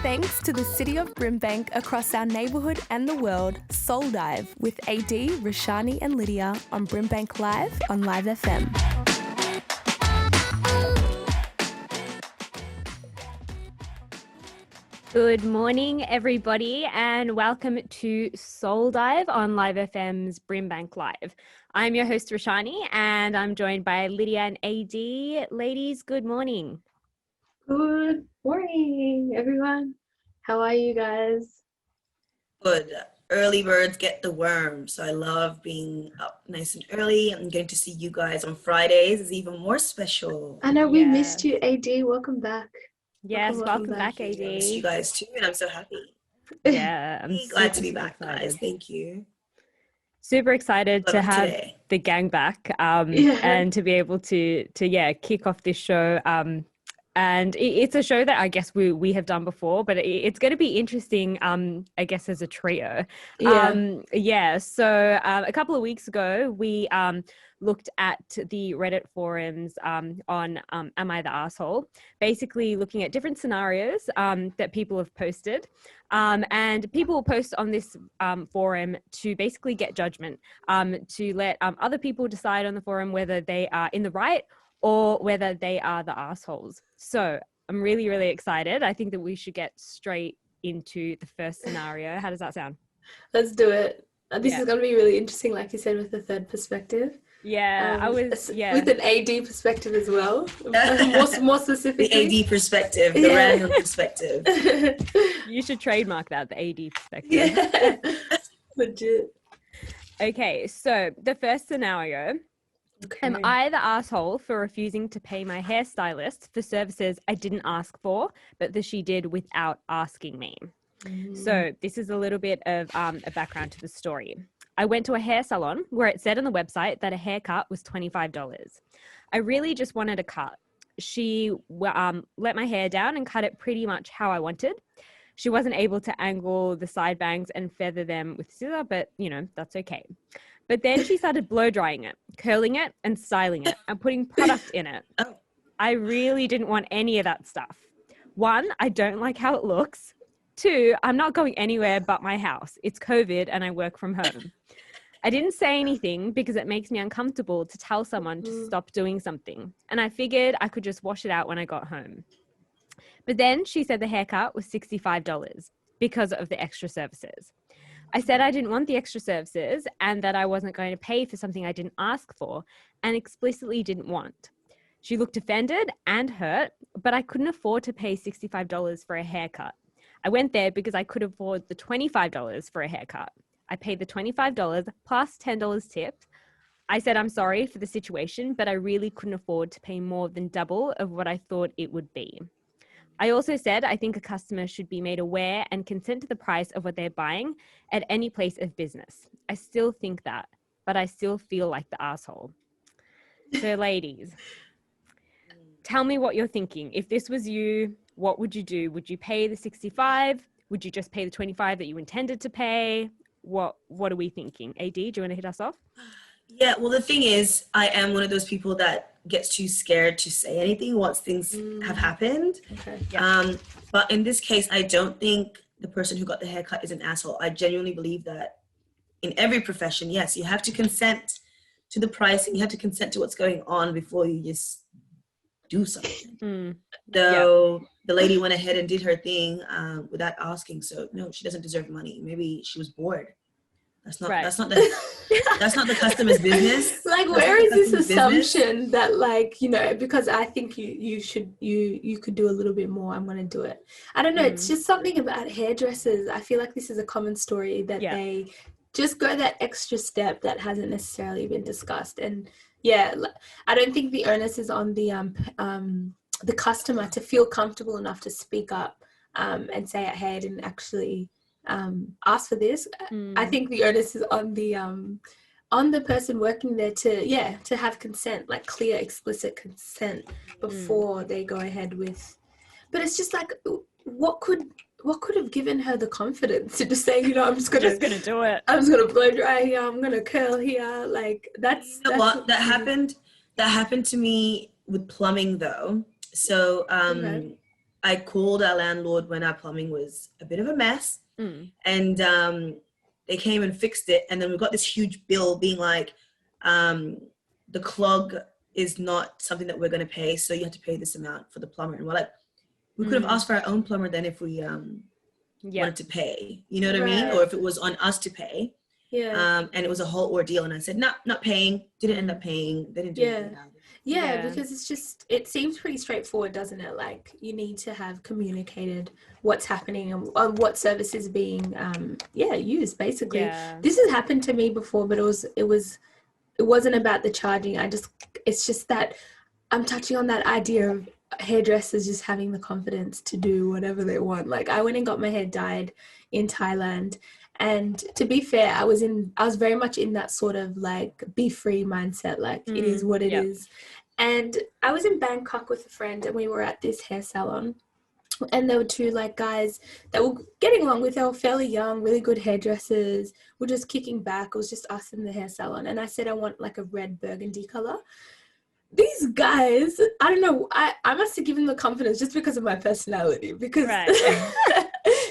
thanks to the City of BRIMBANK across our neighbourhood and the world, Soul Dive with AD, Roshani and Lydia on BRIMBANK Live on Live FM. Good morning, everybody, and welcome to Soul Dive on Live FM's BRIMBANK Live. I'm your host, Roshani, and I'm joined by Lydia and AD. Ladies, good morning. Good morning, everyone. How are you guys? Good. Early birds get the worm. So I love being up nice and early and getting to see you guys on Fridays is even more special. I know we missed you, AD. Welcome back. Yes, welcome back, AD. I miss you guys too, and I'm so happy. Yeah, I'm glad to be back, excited. guys. Thank you. Super excited to have today. the gang back and to be able to kick off this show. And it's a show that I guess we have done before, but it's going to be interesting, I guess, as a trio. So a couple of weeks ago, we looked at the Reddit forums on Am I the Arsehole? Basically looking at different scenarios that people have posted. And people will post on this forum to basically get judgment, to let other people decide on the forum whether they are in the right or whether they are the assholes. So I'm really, really excited. I think that we should get straight into the first scenario. How does that sound? Let's do it. This is going to be really interesting, like you said, with the third perspective. Yeah, with an AD perspective as well. more specifically. The AD perspective, the random perspective. You should trademark that, the AD perspective. Yeah, legit. Okay, so the first scenario. Okay. Am I the asshole for refusing to pay my hairstylist for services I didn't ask for, but that she did without asking me? So this is a little bit of a background to the story. I went to a hair salon where it said on the website that a haircut was $25. I really just wanted a cut. She let my hair down and cut it pretty much how I wanted. She wasn't able to angle the side bangs and feather them with scissors, but that's okay. But then she started blow drying it, curling it and styling it and putting product in it. I really didn't want any of that stuff. 1, I don't like how it looks. 2, I'm not going anywhere but my house. It's COVID and I work from home. I didn't say anything because it makes me uncomfortable to tell someone to stop doing something. And I figured I could just wash it out when I got home. But then she said the haircut was $65 because of the extra services. I said I didn't want the extra services and that I wasn't going to pay for something I didn't ask for and explicitly didn't want. She looked offended and hurt, but I couldn't afford to pay $65 for a haircut. I went there because I could afford the $25 for a haircut. I paid the $25 plus $10 tip. I said I'm sorry for the situation, but I really couldn't afford to pay more than double of what I thought it would be. I also said I think a customer should be made aware and consent to the price of what they're buying at any place of business. I still think that, but I still feel like the asshole. So ladies, tell me what you're thinking. If this was you, what would you do? Would you pay the $65? Would you just pay the $25 that you intended to pay? What are we thinking? AD, do you want to hit us off? Yeah, well, the thing is, I am one of those people that gets too scared to say anything once things have happened. Okay. Yeah. But in this case, I don't think the person who got the haircut is an asshole. I genuinely believe that in every profession, yes, you have to consent to the price and you have to consent to what's going on before you just do something. The lady went ahead and did her thing without asking. So no, she doesn't deserve money. Maybe she was bored. That's not the customer's business. Like, where is this assumption that, like, because I think you could do a little bit more, I'm going to do it. I don't know. It's just something about hairdressers. I feel like this is a common story that they just go that extra step that hasn't necessarily been discussed. And I don't think the onus is on the customer to feel comfortable enough to speak up and say, hey, I didn't actually ask for this. I think the onus is on the person working there to have consent, like clear, explicit consent before they go ahead with. But it's just like, what could have given her the confidence to just say, I'm just gonna do it. I'm just gonna blow dry here. I'm gonna curl here. Like that's what happened. That happened to me with plumbing though. So I called our landlord when our plumbing was a bit of a mess, and they came and fixed it. And then we got this huge bill being like, the clog is not something that we're going to pay, so you have to pay this amount for the plumber. And we're like, we could have asked for our own plumber then if we wanted to pay, you know what I mean? Or if it was on us to pay. And it was a whole ordeal. And I said, not paying. Didn't end up paying. They didn't do anything about it. Yeah, because it's just, it seems pretty straightforward, doesn't it? Like, you need to have communicated what's happening and what service is being used, basically. Yeah. This has happened to me before, but it wasn't about the charging. It's just that I'm touching on that idea of hairdressers just having the confidence to do whatever they want. Like, I went and got my hair dyed in Thailand, and to be fair, I was very much in that sort of like be free mindset, like it is what it is. And I was in Bangkok with a friend, and we were at this hair salon, and there were two like guys that were getting along with. They were fairly young, really good hairdressers. We're just kicking back. It was just us in the hair salon, and I said I want like a red burgundy color. These guys, I don't know, I must have given the confidence just because of my personality, because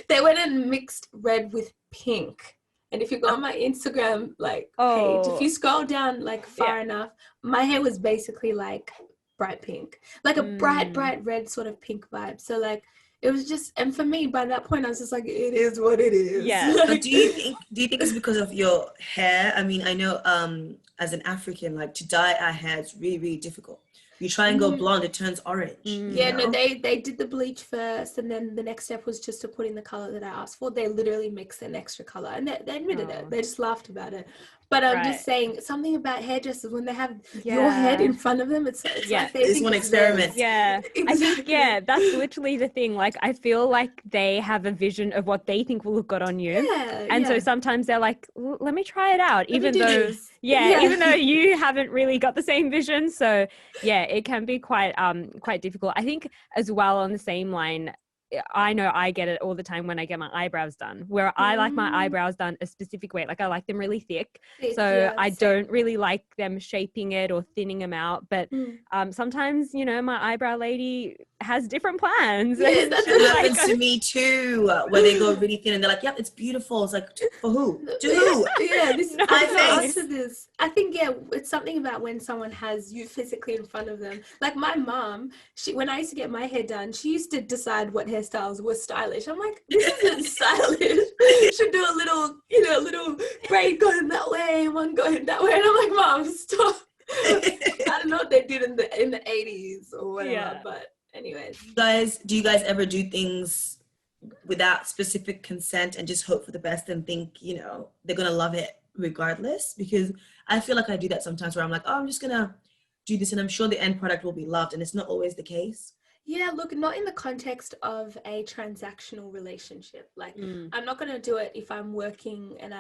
they went and mixed red with pink. And if you go on my Instagram page, if you scroll down like far enough, my hair was basically like bright pink, like a bright red sort of pink vibe. So like, it was just, and for me, by that point, I was just like, it is what it is. Yeah. But do you think it's because of your hair? I mean, I know as an African, like to dye our hair is really, really difficult. You try and go blonde, it turns orange. Yeah, no, they did the bleach first, and then the next step was just to put in the color that I asked for. They literally mixed an extra color, and they admitted it. They just laughed about it. But I'm just saying, something about hairdressers, when they have your head in front of them, it's like they just want to experiment. Yeah, exactly. I think, that's literally the thing. Like, I feel like they have a vision of what they think will look good on you. And so sometimes they're like, let me try it out, even though you haven't really got the same vision. So it can be quite difficult. I think as well, on the same line, I know I get it all the time when I get my eyebrows done, where I like my eyebrows done a specific way. Like, I like them really thick. So I don't really like them shaping it or thinning them out. But sometimes, you know, my eyebrow lady has different plans. Yeah, that happens to me too, where they go really thin and they're like, yep, it's beautiful. It's like, for who? To who? Yeah, this is my face. This. I think, it's something about when someone has you physically in front of them. Like my mom, when I used to get my hair done, she used to decide what hairstyles were stylish. I'm like, this isn't stylish. You should do a little braid going that way, one going that way. And I'm like, Mom, stop. I don't know what they did in the 80s or whatever, but anyways. Do you guys ever do things without specific consent and just hope for the best and think, you know, they're going to love it regardless? Because I feel like I do that sometimes, where I'm like, I'm just going to do this and I'm sure the end product will be loved, and it's not always the case. Yeah, look, not in the context of a transactional relationship. Like, I'm not going to do it if I'm working and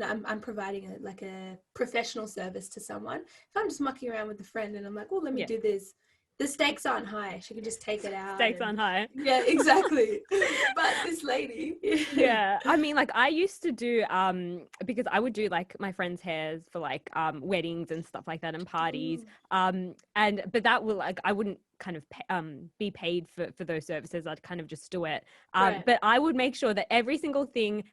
I'm providing a professional service to someone. If I'm just mucking around with a friend and I'm like, well, let me do this. The stakes aren't high. She can just take it out. Stakes aren't high. Yeah, exactly. But this lady. Yeah. I mean, like, I used to do, because I would do like my friends' hairs for like weddings and stuff like that and parties. But that will, like, I wouldn't kind of be paid for those services. I'd kind of just do it. But I would make sure that every single thing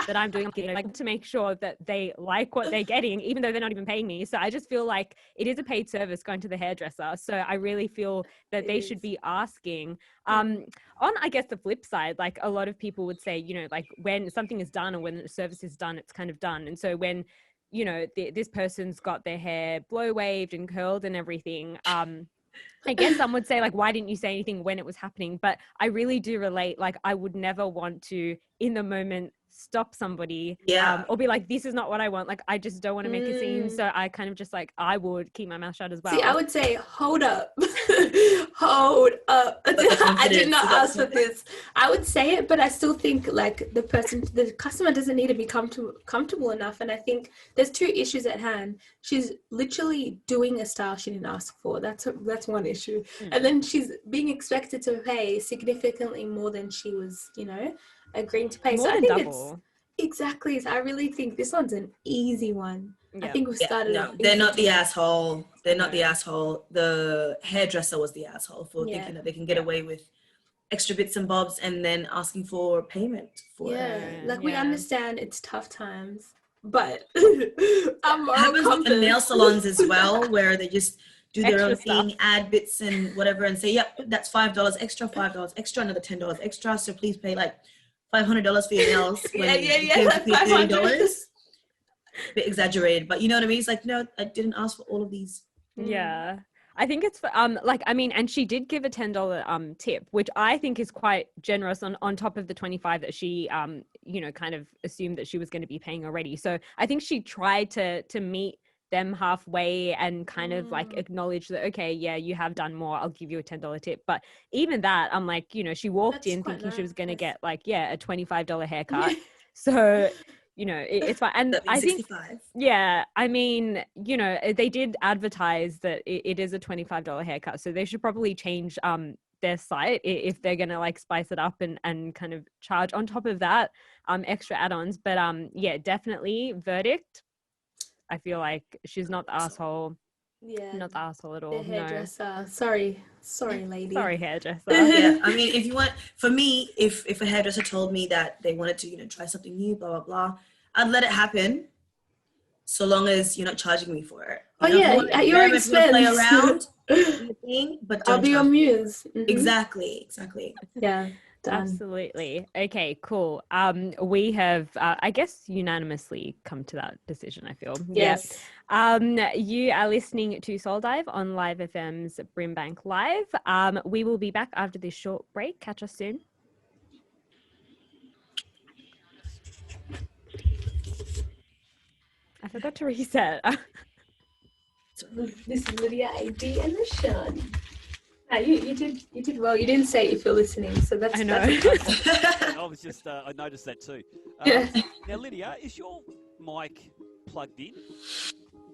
that I'm doing, like, to make sure that they like what they're getting, even though they're not even paying me. So I just feel like it is a paid service going to the hairdresser. So I really feel that they should be asking. On, I guess, the flip side, like, a lot of people would say, you know, like, when something is done or when the service is done, it's kind of done. And so when, you know, this person's got their hair blow waved and curled and everything, I guess some would say, like, why didn't you say anything when it was happening? But I really do relate. Like, I would never want to, in the moment, stop somebody or be like, this is not what I want. Like, I just don't want to make a scene. So I kind of just, like, I would keep my mouth shut as well. See, I would say, hold up. Hold up. I did not ask for this. I would say it, but I still think, like, the customer doesn't need to be comfortable enough. And I think there's two issues at hand. She's literally doing a style she didn't ask for. That's one issue. And then she's being expected to pay significantly more than she was, you know, agreeing to pay. More so than I think double. Exactly. So I really think this one's an easy one. I think we started. No, they're not the asshole. They're not the asshole. The hairdresser was the asshole for thinking that they can get away with extra bits and bobs and then asking for payment for it. Like we understand it's tough times, but happens with the nail salons as well, where they just do their own stuff. thing, add bits and whatever, and say, yep, that's $5 extra, $5 extra, another $10 extra. So please pay like $500 for your nails. When you came to pay $30. A bit exaggerated, but you know what I mean? It's like, no, I didn't ask for all of these. Yeah. I think it's and she did give a $10 tip, which I think is quite generous on top of the 25 that she kind of assumed that she was going to be paying already. So I think she tried to meet them halfway and kind of like acknowledge that, okay, yeah, you have done more, I'll give you a $10 tip. But even that, I'm like, she walked in thinking she was going to get like, a $25 haircut. So it's fine. And I think, I mean, they did advertise that it is a $25 haircut. So they should probably change their site if they're going to like spice it up and kind of charge on top of that extra add-ons. But definitely verdict. I feel like she's not the asshole. Yeah. Not the asshole at all. The hairdresser. No. Sorry, lady. Sorry, hairdresser. Yeah, I mean, if you want, for me, if a hairdresser told me that they wanted to, try something new, blah, blah, blah, I'd let it happen so long as you're not charging me for it. At your expense. Play around, but I'll be your muse. Mm-hmm. Exactly. Yeah. Done. Absolutely. Okay, cool. We have, I guess, unanimously come to that decision, I feel. Yes. You are listening to Soul Dive on Live FM's BRIMBANK Live. We will be back after this short break. Catch us soon. I forgot to reset. This is Lydia, AD, and Roshani. You did well. You didn't say if you're listening, so that's. I know. I was just. I noticed that too. Now, Lydia, is your mic plugged in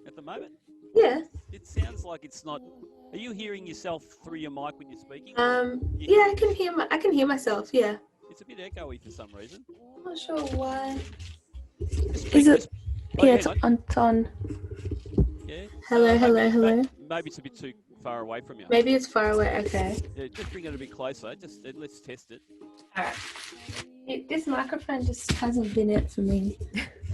at the moment? Yeah. It sounds like it's not. Are you hearing yourself through your mic when you're speaking? Yeah, I can hear. I can hear myself. Yeah. It's a bit echoey for some reason. I'm not sure why. Is it? Yeah, it's on. Yeah. Hello. Maybe it's a bit too far away from you. Maybe it's far away. Okay. Yeah, just bring it a bit closer. Let's test it. All right. This microphone just hasn't been it for me.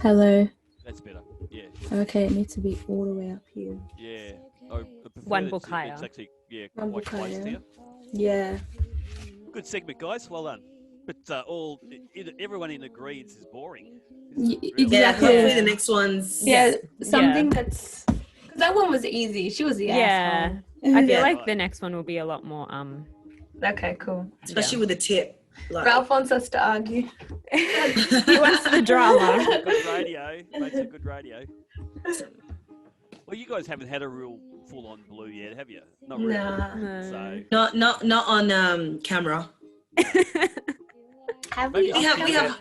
Hello. That's better. Yeah. Okay, it needs to be all the way up here. Yeah. I prefer one book higher. It's actually one quite book close higher. to you. Yeah. Good segment, guys. Well done. But everyone in agrees is boring. Exactly. Yeah, hopefully the next one's something that's. Because that one was easy. She was the asshole. I feel like the next one will be a lot more Okay, cool. Especially with the tip. Like. Ralph wants us to argue. He wants the drama. Good radio. Makes a good radio. Well, you guys haven't had a real full-on blue yet, have you? Not really. No. So not on camera. We have.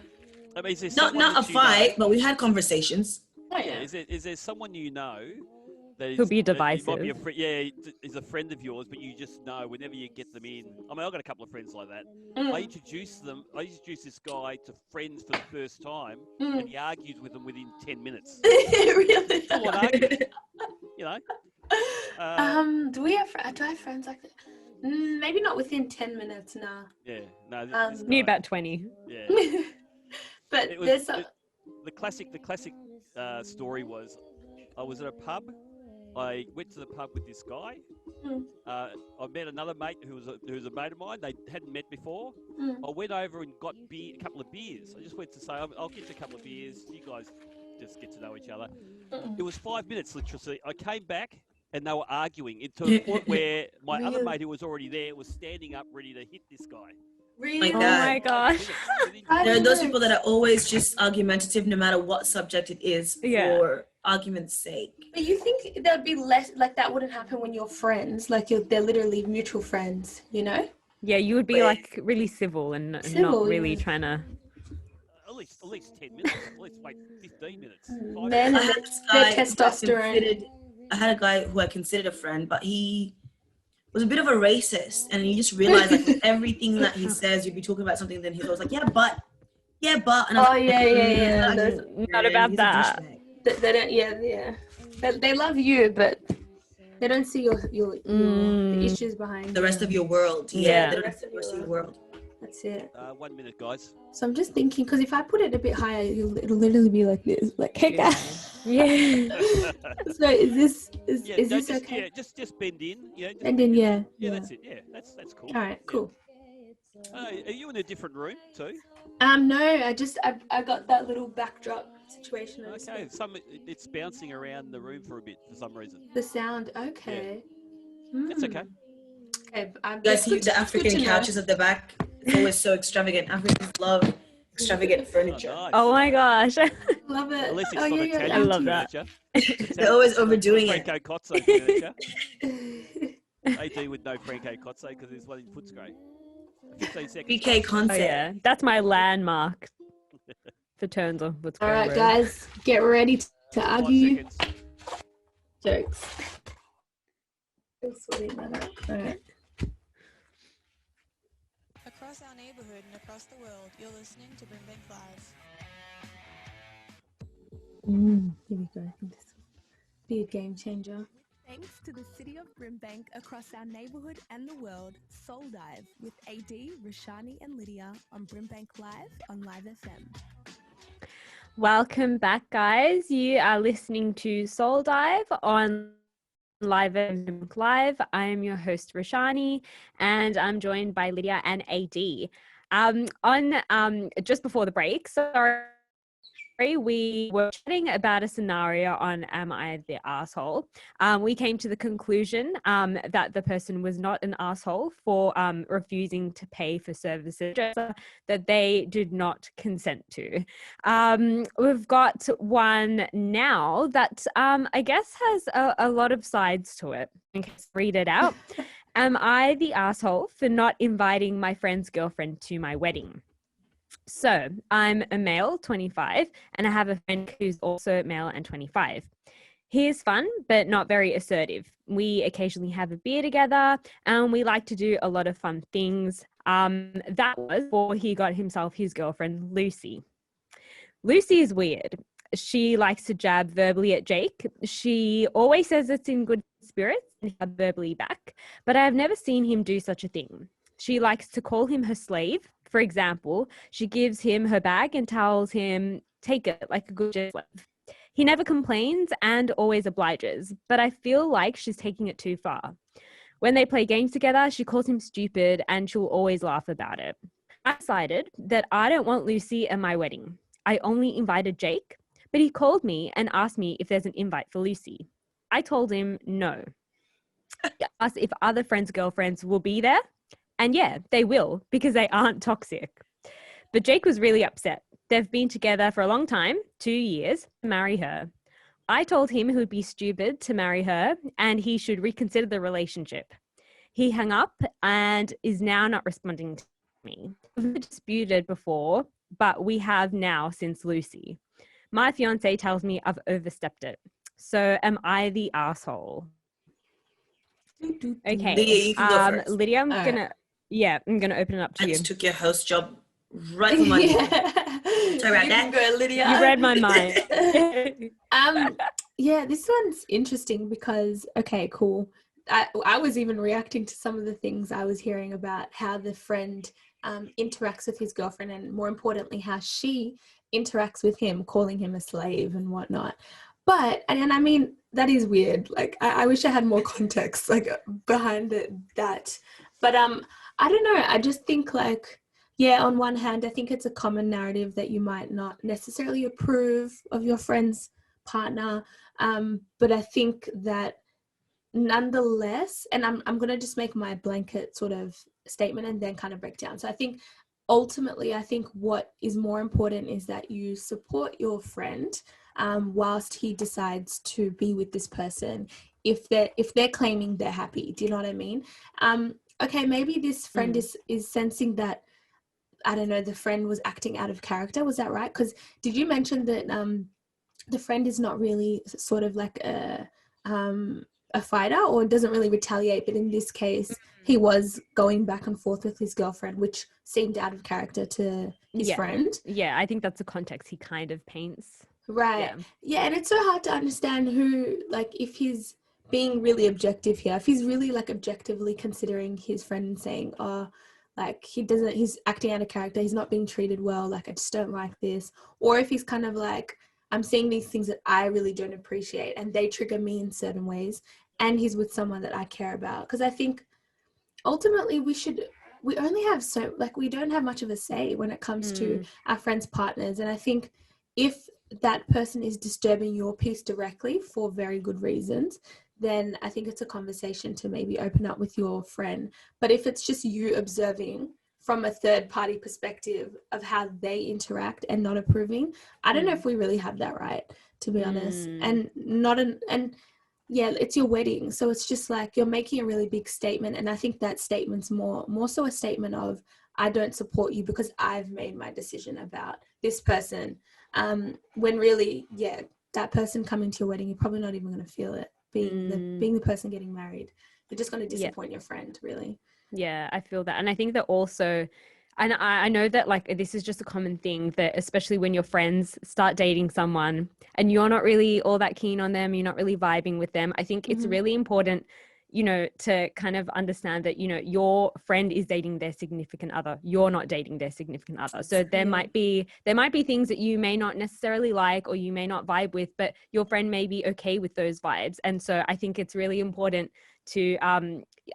I mean, not a fight, but we had conversations. Oh, yeah. Is there someone you know that Who'll be divisive? Might be is a friend of yours, but you just know whenever you get them in. I mean, I've got a couple of friends like that. I introduce this guy to friends for the first time, and he argues with them within 10 minutes. Really? Full on argument, Do I have friends like that? Maybe not within 10 minutes now. Yeah, no. Need about 20. Yeah. But the classic story was, I was at a pub. I went to the pub with this guy. I met another mate who was a mate of mine. They hadn't met before. I went over and got a couple of beers. I just went to say, I'll get you a couple of beers. You guys just get to know each other. It was 5 minutes, literally. I came back and they were arguing to the point where my other mate who was already there was standing up ready to hit this guy. Really? Oh my gosh. There are those people that are always just argumentative no matter what subject it is for argument's sake. But you think there'd be less, like that wouldn't happen when you're friends, like they're literally mutual friends, Yeah, you would be like really civil and not really trying to. At least 10 minutes, at least like 15 minutes. Men and their testosterone. I had a guy who I considered a friend, but he was a bit of a racist, and you just realize like with everything that he says, you'd be talking about something, then he's always like, yeah, but, and yeah. Not about that. they don't. Yeah. They love you, but they don't see the issues behind the rest of your world. Yeah. They don't see the rest of your world. That's it. 1 minute, guys. So I'm just thinking, because if I put it a bit higher, it'll literally be like this, like, hey guys. Yeah. So is this just, okay? Yeah, just bend in. Yeah. Just And then yeah, that's it. Yeah, that's cool. All right, cool. Are you in a different room too? No, I got that little backdrop situation. Okay, it's bouncing around the room for a bit for some reason. The sound, okay. That's okay. Okay, You guys see the African couches at the back? It's always so extravagant. Africans love extravagant furniture. Nice. Oh my gosh. Love it. At least it's not Italian I love that. furniture. They're always overdoing it. Franco Cozzo furniture. AD would know Franco Cozzo because there's one in Footscray. 15 seconds. BK concept. Oh, yeah. That's my landmark for turns on what's All going right, on. guys, get ready to 5 argue. seconds. Jokes. Still sorting that out. All right. Across our neighbourhood and across the world, you're listening to BRIMBANK Live. Here we go. I think this will be a game changer. Thanks to the city of Brimbank across our neighbourhood and the world, Soul Dive with AD, Roshani and Lydia on Brimbank Live on Live FM. Welcome back, guys. You are listening to Soul Dive on Live FM Live. I am your host, Roshani, and I'm joined by Lydia and AD. Just before the break, we were chatting about a scenario on Am I the Arsehole? We came to the conclusion that the person was not an arsehole for refusing to pay for services that they did not consent to. We've got one now that I guess has a lot of sides to it. Okay, read it out. Am I the arsehole for not inviting my friend's girlfriend to my wedding? So I'm a male, 25, and I have a friend who's also male and 25. He is fun, but not very assertive. We occasionally have a beer together and we like to do a lot of fun things. That was before he got himself his girlfriend, Lucy. Lucy is weird. She likes to jab verbally at Jake. She always says it's in good spirits and jab verbally back, but I have never seen him do such a thing. She likes to call him her slave. For example, she gives him her bag and tells him, take it like a good slave. He never complains and always obliges, but I feel like she's taking it too far. When they play games together, she calls him stupid and she'll always laugh about it. I decided that I don't want Lucy at my wedding. I only invited Jake, but he called me and asked me if there's an invite for Lucy. I told him no. He asked if other friends' girlfriends will be there. And yeah, they will, because they aren't toxic. But Jake was really upset. They've been together for a long time, 2 years, to marry her. I told him he would be stupid to marry her and he should reconsider the relationship. He hung up and is now not responding to me. We've disputed before, but we have now since Lucy. My fiance tells me I've overstepped it. So am I the arsehole? Okay. Lydia, you can go first. Lydia, I'm gonna open it up to I you. just took your host job right from my Sorry about that. Go, Lydia. You read my mind. Yeah, this one's interesting because, okay, cool. I was even reacting to some of the things I was hearing about how the friend interacts with his girlfriend and, more importantly, how she interacts with him, calling him a slave and whatnot. But, and I mean, that is weird. Like, I wish I had more context, like, behind that. But I don't know. I just think, like, yeah, on one hand, I think it's a common narrative that you might not necessarily approve of your friend's partner. But I think that nonetheless, and I'm going to just make my blanket sort of statement and then kind of break down. So I think ultimately, I think what is more important is that you support your friend whilst he decides to be with this person. If they're claiming they're happy, do you know what I mean? Okay, maybe this friend is sensing that, I don't know, the friend was acting out of character. Was that right? Because did you mention that the friend is not really sort of like a fighter or doesn't really retaliate, but in this case, he was going back and forth with his girlfriend, which seemed out of character to his friend. Yeah, I think that's the context he kind of paints. Right. Yeah, and it's so hard to understand who, like, if he's being really objective here, if he's really like objectively considering his friend and saying, oh, like he's acting out of character, he's not being treated well, like I just don't like this. Or if he's kind of like, I'm seeing these things that I really don't appreciate and they trigger me in certain ways, and he's with someone that I care about. Because I think ultimately we only have we don't have much of a say when it comes to our friends' partners. And I think if that person is disturbing your peace directly for very good reasons, then I think it's a conversation to maybe open up with your friend. But if it's just you observing from a third party perspective of how they interact and not approving, I don't know if we really have that right, to be honest. And yeah, it's your wedding. So it's just like you're making a really big statement. And I think that statement's more so a statement of, I don't support you because I've made my decision about this person. When really, yeah, that person coming to your wedding, you're probably not even going to feel it. Being the person getting married, you're just going to disappoint your friend, really. Yeah, I feel that. And I think that also, and I know that like this is just a common thing, that especially when your friends start dating someone and you're not really all that keen on them, you're not really vibing with them, I think it's really important, you know, to kind of understand that, you know, your friend is dating their significant other, you're not dating their significant other. So there might be things that you may not necessarily like or you may not vibe with, but your friend may be okay with those vibes. And so I think it's really important to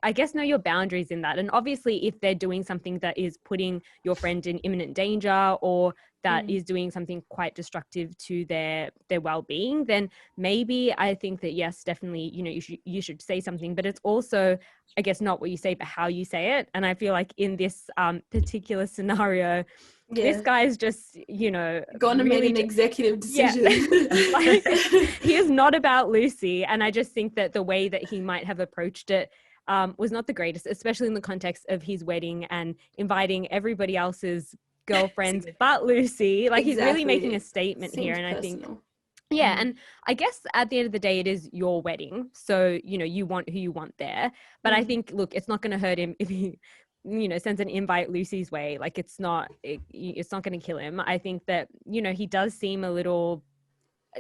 I guess know your boundaries in that. And obviously if they're doing something that is putting your friend in imminent danger or that is doing something quite destructive to their well-being, then maybe I think that yes, definitely, you know, you should say something. But it's also, I guess, not what you say but how you say it. And I feel like in this particular scenario, this guy's just, you know, gone and made an executive decision. Like, he is not about Lucy. And I just think that the way that he might have approached it was not the greatest, especially in the context of his wedding and inviting everybody else's girlfriends but Lucy. Like he's really making a statement here. And personal. I think and I guess at the end of the day it is your wedding, so you know you want who you want there. But I think, look, it's not going to hurt him if he, you know, sends an invite Lucy's way. Like it's not going to kill him. I think that, you know, he does seem a little,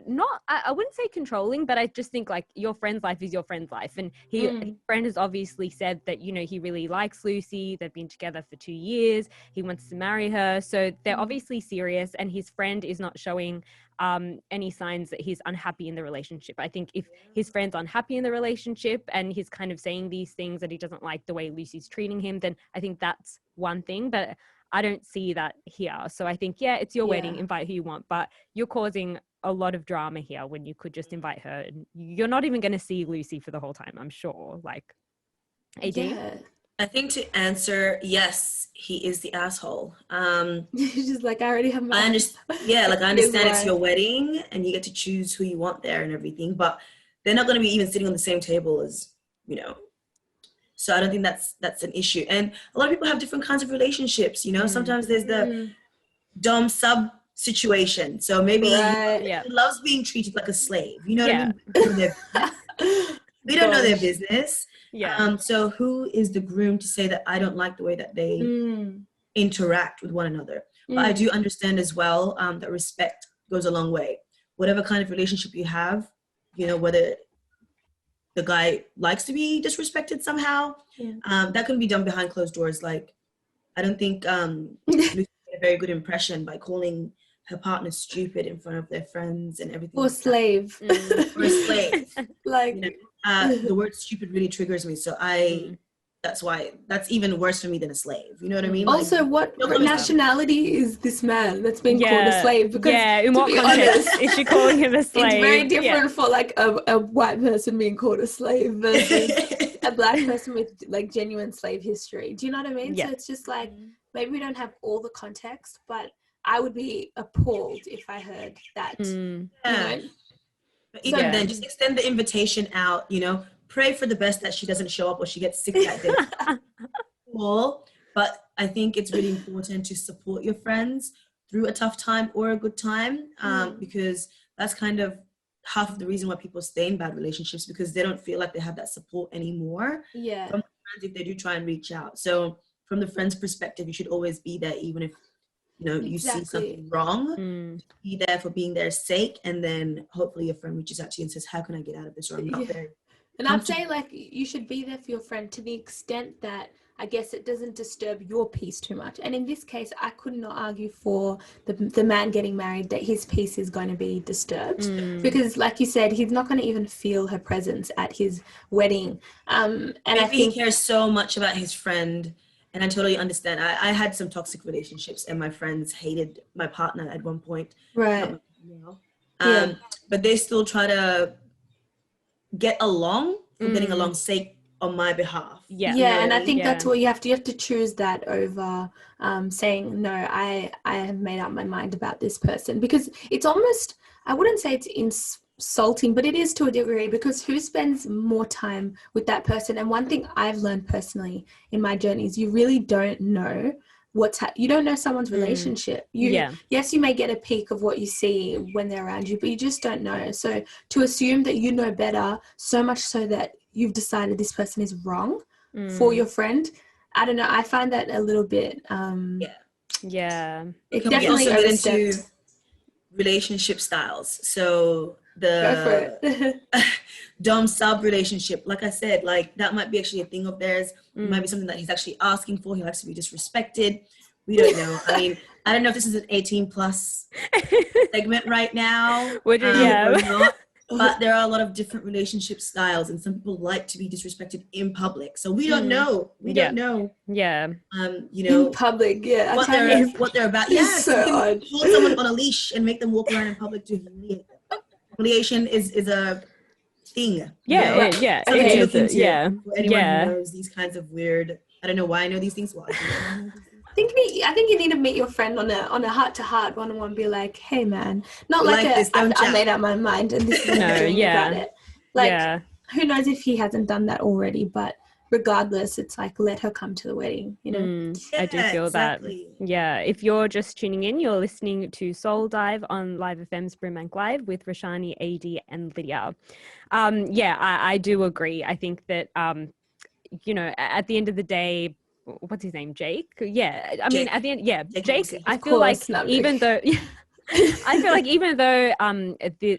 not, I wouldn't say controlling, but I just think like your friend's life is your friend's life. And his friend has obviously said that, you know, he really likes Lucy. They've been together for 2 years. He wants to marry her. So they're obviously serious, and his friend is not showing any signs that he's unhappy in the relationship. I think if his friend's unhappy in the relationship and he's kind of saying these things that he doesn't like the way Lucy's treating him, then I think that's one thing. But I don't see that here. So I think, yeah, it's your wedding, invite who you want, but you're causing a lot of drama here when you could just invite her, and you're not even going to see Lucy for the whole time, I'm sure. Like, AD? Yeah. I think to answer, yes, he is the asshole. He's just like, I already have my... I understand it's your wedding and you get to choose who you want there and everything, but they're not going to be even sitting on the same table as, you know. So I don't think that's an issue. And a lot of people have different kinds of relationships, you know. Sometimes there's the dom sub situation. So maybe he loves being treated like a slave. You know what I mean? We don't know their business. Yeah. So who is the groom to say that I don't like the way that they interact with one another? But I do understand as well that respect goes a long way. Whatever kind of relationship you have, you know, whether the guy likes to be disrespected somehow, that can be done behind closed doors. Like, I don't think Lucy made a very good impression by calling her partner stupid in front of their friends and everything. Or slave. Or a slave. Like, you know, the word stupid really triggers me. So that's why that's even worse for me than a slave. You know what I mean? Also, like, what nationality is this man that's being called a slave? Because in what context is she calling him a slave? It's very different for like a white person being called a slave versus a black person with like genuine slave history. Do you know what I mean? So it's just like, maybe we don't have all the context, but I would be appalled if I heard that. You know? But even then, just extend the invitation out, you know, pray for the best that she doesn't show up or she gets sick that day. Cool. But I think it's really important to support your friends through a tough time or a good time, because that's kind of half of the reason why people stay in bad relationships, because they don't feel like they have that support anymore from the friends if they do try and reach out. So from the friend's perspective, you should always be there, even if you see something wrong, be there for being their sake, and then hopefully your friend reaches out to you and says, how can I get out of this, or I'm not very and I'd say like you should be there for your friend to the extent that I guess it doesn't disturb your peace too much. And in this case, I could not argue for the man getting married that his peace is going to be disturbed because, like you said, he's not going to even feel her presence at his wedding. And maybe I think he cares so much about his friend, and I totally understand. I had some toxic relationships, and my friends hated my partner at one point. Right. But they still try to get along for getting along's sake on my behalf. And I think that's what you have to choose that over saying no, I have made up my mind about this person, because it's almost, I wouldn't say it's insulting, but it is to a degree, because who spends more time with that person? And one thing I've learned personally in my journey is you really don't know you don't know someone's relationship. Yes, you may get a peek of what you see when they're around you, but you just don't know. So to assume that you know better, so much so that you've decided this person is wrong for your friend, I don't know, I find that a little bit it definitely get into relationship styles. So the dom sub relationship, like I said, like that might be actually a thing of theirs. It might be something that he's actually asking for. He likes to be disrespected. We don't know. I mean, I don't know if this is an 18 plus segment right now or not, but there are a lot of different relationship styles, and some people like to be disrespected in public. So we don't know. We don't know. In public, what they're about. Yes, so you can hold someone on a leash and make them walk around in public to humiliate them. Humiliation is a thing. For anyone who knows these kinds of weird, I don't know why I know these things. I think you need to meet your friend on a heart-to-heart one-on-one, be like, hey man, not like I made up my mind and this is what I'm doing about it. Like, who knows if he hasn't done that already, but regardless, it's like, let her come to the wedding, I do feel that. If you're just tuning in, you're listening to Soul Dive on Live FM's BRIMBANK Live with Roshani, AD and Lydia. I do agree. I think that at the end of the day, what's his name, Jake? Mean, at the end, Jake, I feel like even though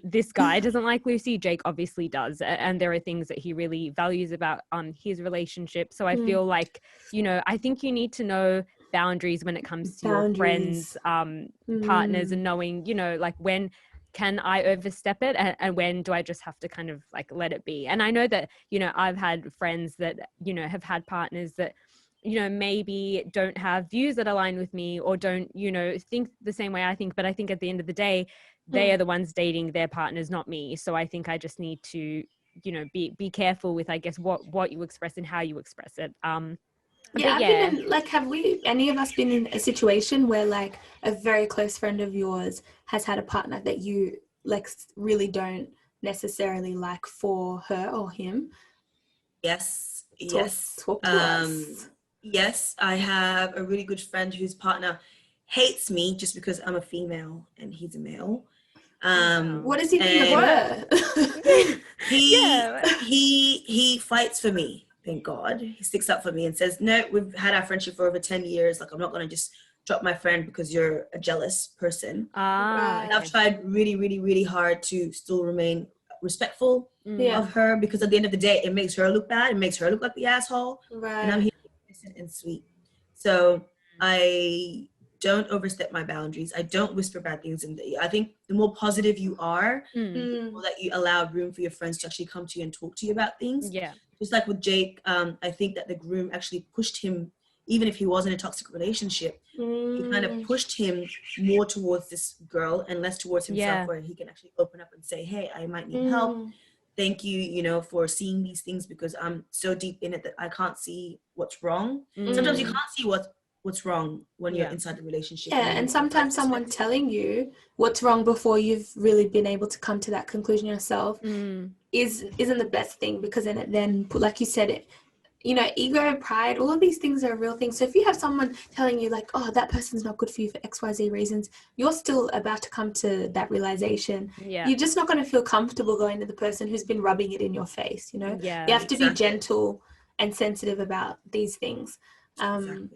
this guy doesn't like Lucy, Jake obviously does, and there are things that he really values about his relationship. So I feel like, I think you need to know boundaries when it comes to your friends, partners, and knowing, like, when can I overstep it and when do I just have to kind of like let it be? And I know that, I've had friends that, have had partners that, maybe don't have views that align with me, or don't, think the same way I think. But I think at the end of the day, they are the ones dating their partners, not me. So I think I just need to, be careful with, I guess, what you express and how you express it. Have any of us been in a situation where like a very close friend of yours has had a partner that you like really don't necessarily like for her or him? Yes. Talk to us. Yes, I have a really good friend whose partner hates me just because I'm a female and he's a male. What does he think of her? He fights for me, thank God. He sticks up for me and says, no, we've had our friendship for over 10 years. Like, I'm not going to just drop my friend because you're a jealous person. And I've tried really, really, really hard to still remain respectful of her, because at the end of the day, it makes her look bad. It makes her look like the asshole. And I'm here innocent and sweet. So I don't overstep my boundaries. I don't whisper bad things. And I think the more positive you are, the more that you allow room for your friends to actually come to you and talk to you about things. Just like with Jake, I think that the groom actually pushed him, even if he was in a toxic relationship, he kind of pushed him more towards this girl and less towards himself, where he can actually open up and say, hey, I might need help. Thank you, for seeing these things, because I'm so deep in it that I can't see what's wrong. Sometimes you can't see what's wrong when you're inside the relationship. And sometimes someone telling you what's wrong before you've really been able to come to that conclusion yourself isn't the best thing, because then like you said, ego, pride, all of these things are real things. So if you have someone telling you like, oh, that person's not good for you for XYZ reasons, you're still about to come to that realization. You're just not going to feel comfortable going to the person who's been rubbing it in your face, You have to be gentle and sensitive about these things. So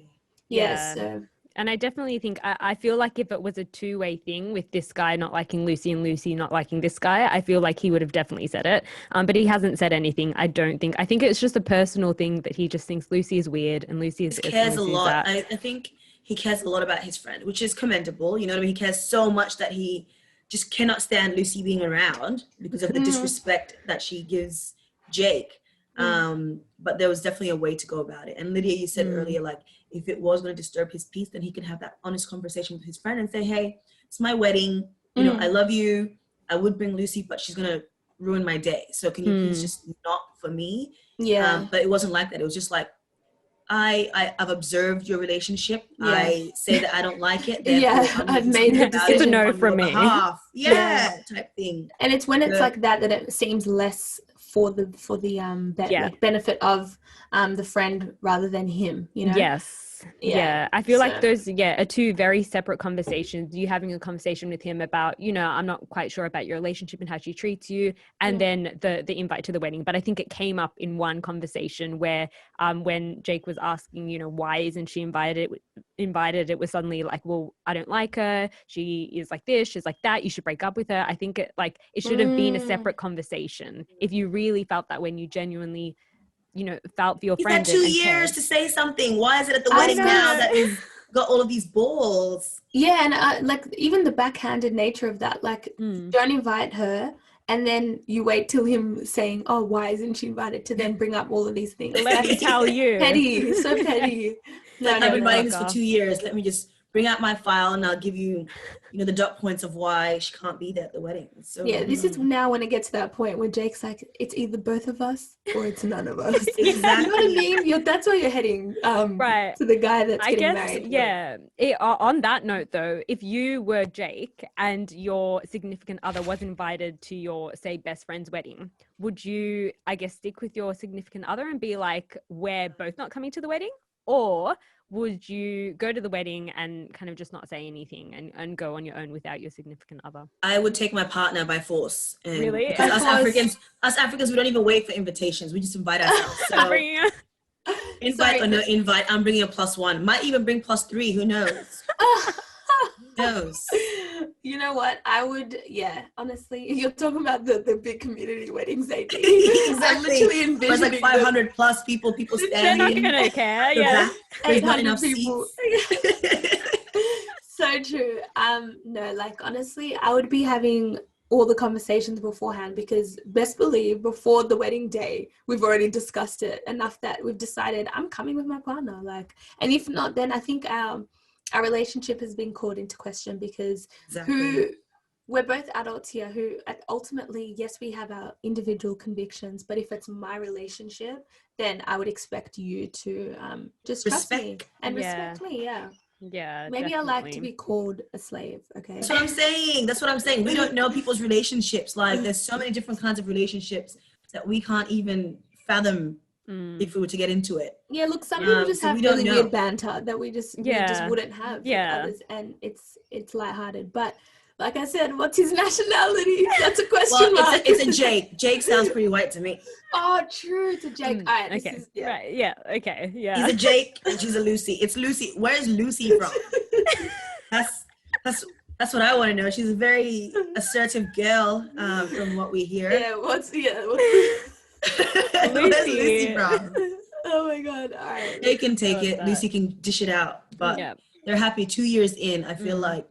And I definitely think, I feel like if it was a two-way thing with this guy not liking Lucy and Lucy not liking this guy, I feel like he would have definitely said it. But he hasn't said anything, I don't think. I think it's just a personal thing that he just thinks Lucy is weird and Lucy is this. Cares and a lot. I think he cares a lot about his friend, which is commendable. You know what I mean? He cares so much that he just cannot stand Lucy being around because of the disrespect that she gives Jake. But there was definitely a way to go about it. And Lydia, you said earlier, like, if it was going to disturb his peace, then he can have that honest conversation with his friend and say, hey, it's my wedding. You know, I love you. I would bring Lucy, but she's going to ruin my day. So can you please just not for me? Yeah. But it wasn't like that. It was just like, I've observed your relationship. Yeah. I say that I don't like it. I've made the decision. It's a no from me. Type thing. And it's when it's like that it seems less for the like benefit of the friend rather than him, you know? Yes. Yeah. I feel like those are two very separate conversations. You having a conversation with him about, you know, I'm not quite sure about your relationship and how she treats you, and then the invite to the wedding. But I think it came up in one conversation where when Jake was asking, you know, why isn't she invited, it was suddenly like, well, I don't like her, she is like this, she's like that, you should break up with her. I think it should have been a separate conversation if you really felt that, when you genuinely, you know, felt for your friend. He's had 2 years to say something. Why is it at the wedding now that he's got all of these balls? Yeah, and like even the backhanded nature of that, like don't invite her, and then you wait till him saying, oh, why isn't she invited, to then bring up all of these things. Let me tell you. Petty, so petty. I've been inviting this for 2 years. Let me just bring out my file and I'll give you, you know, the dot points of why she can't be there at the wedding. So this is now when it gets to that point where Jake's like, it's either both of us or it's none of us. Exactly. You know what I mean? That's where you're heading, right, to the guy that's getting married. Yeah. On that note, though, if you were Jake and your significant other was invited to your, say, best friend's wedding, would you, I guess, stick with your significant other and be like, we're both not coming to the wedding? Or would you go to the wedding and kind of just not say anything and go on your own without your significant other? I would take my partner by force. And really? Because us Africans, we don't even wait for invitations. We just invite ourselves. So invite or no invite, I'm bringing a +1. Might even bring +3. Who knows? Who knows? You know what? I would, honestly, you're talking about the big community weddings, AD. Exactly. I'm literally envisioning. There's like 500 plus people standing. They're not going to care, yeah. 800 people. So true. No, like, honestly, I would be having all the conversations beforehand, because best believe before the wedding day, we've already discussed it enough that we've decided I'm coming with my partner. Like, and if not, then I think our relationship has been called into question, because we're both adults here who ultimately, yes, we have our individual convictions, but if it's my relationship, then I would expect you to just trust me and respect me. Yeah, maybe definitely. I like to be called a slave. Okay, that's what I'm saying. We don't know people's relationships. Like, there's so many different kinds of relationships that we can't even fathom if we were to get into it. Yeah, look, some people just have really weird banter that we just wouldn't have with others, and it's lighthearted. But like I said, what's his nationality? That's a question mark. It's a Jake. Jake sounds pretty white to me. Oh, true. It's a Jake. All right. Okay. Right. Yeah. Okay. Yeah. He's a Jake and she's a Lucy. It's Lucy. Where's Lucy from? That's what I want to know. She's a very assertive girl, from what we hear. Yeah. Where's Lucy from? Oh my God. All right. Jake can take it. Lucy can dish it out. But they're happy 2 years in. I feel like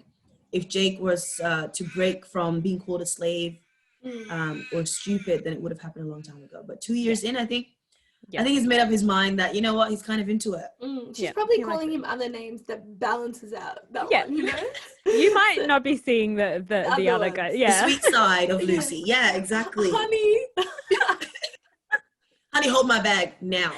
if Jake was to break from being called a slave or stupid, then it would have happened a long time ago. But 2 years in, I think he's made up his mind that, you know what, he's kind of into it. She's probably calling him other names that balances out that one, you know? You might not be seeing the other guy. Yeah. The sweet side of Lucy. Yeah, exactly. Honey. Honey, hold my bag now.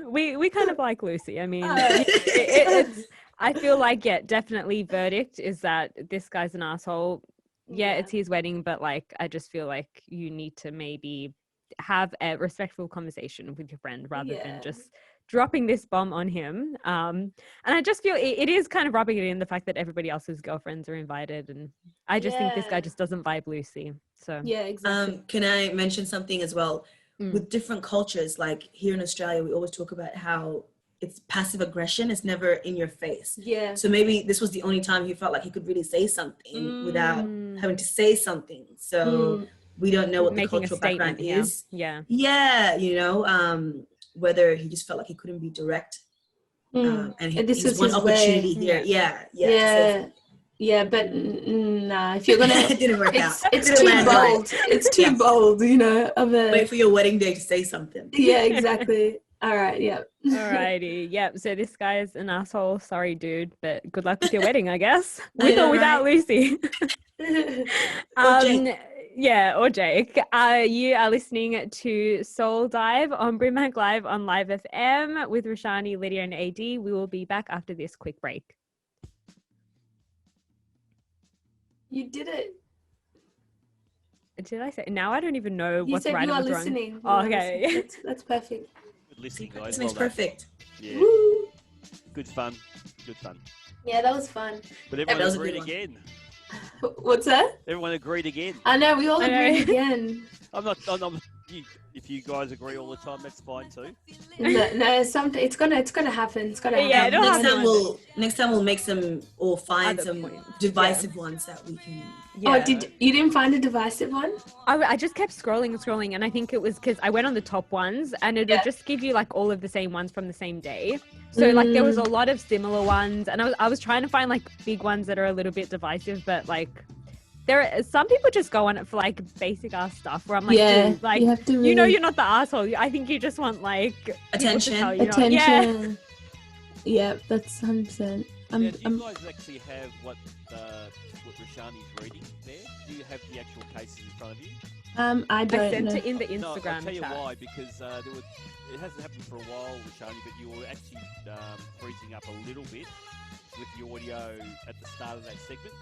We kind of like Lucy. I mean, it's. I feel like definitely verdict is that this guy's an asshole. Yeah, it's his wedding, but like I just feel like you need to maybe have a respectful conversation with your friend rather than just dropping this bomb on him. And I just feel it is kind of rubbing it in, the fact that everybody else's girlfriends are invited, and I just think this guy just doesn't vibe Lucy. So yeah, exactly. Can I mention something as well? with different cultures, like here in Australia, we always talk about how it's passive aggression. It's never in your face. Yeah. So maybe this was the only time he felt like he could really say something without having to say something. So we don't know what the Making a cultural background statement, is. Yeah. Yeah, you know, whether he just felt like he couldn't be direct. And this was one his opportunity way. here. Yeah, but nah, if you're gonna, it didn't work out. It's Didn't too land bold. right. It's too bold, you know. Wait for your wedding day to say something. Yeah, exactly. All right, yeah. Alrighty, yep. So this guy is an asshole. Sorry, dude, but good luck with your wedding, I guess. With or without Lucy. Or Jake. Yeah, or Jake. You are listening to Soul Dive on BRIMBANK Live on Live FM with Roshani, Lydia, and AD. We will be back after this quick break. You did it. Did I say? Now I don't even know You what's said right you and are what's wrong. listening. Oh, okay. That's perfect. Good listening, guys. This Well makes done. perfect. Yeah. Woo. Good fun. Good fun. Yeah, that was fun. But that everyone was a agreed good one. again. What's that? Everyone agreed again. I know, we all I know. agreed again. If you guys agree all the time, that's fine too. No, it's gonna happen. It's gonna Yeah, happen. it'll Next time we'll make some or find Other some points. divisive ones that we can. Yeah. Oh, you didn't find a divisive one? I just kept scrolling, and I think it was because I went on the top ones, and it would just give you like all of the same ones from the same day. So like there was a lot of similar ones, and I was trying to find like big ones that are a little bit divisive, but like some people just go on it for like basic ass stuff where I'm like, dude, like you have to really... you know you're not the asshole. I think you just want like attention. Attention. Yeah, that's 100%. Do you guys actually have what Roshani's reading there? Do you have the actual cases in front of you? I don't I sent know. it in the Instagram No, I'll tell you chat. why, because it hasn't happened for a while, Roshani, but you were actually freezing up a little bit with the audio at the start of that segment.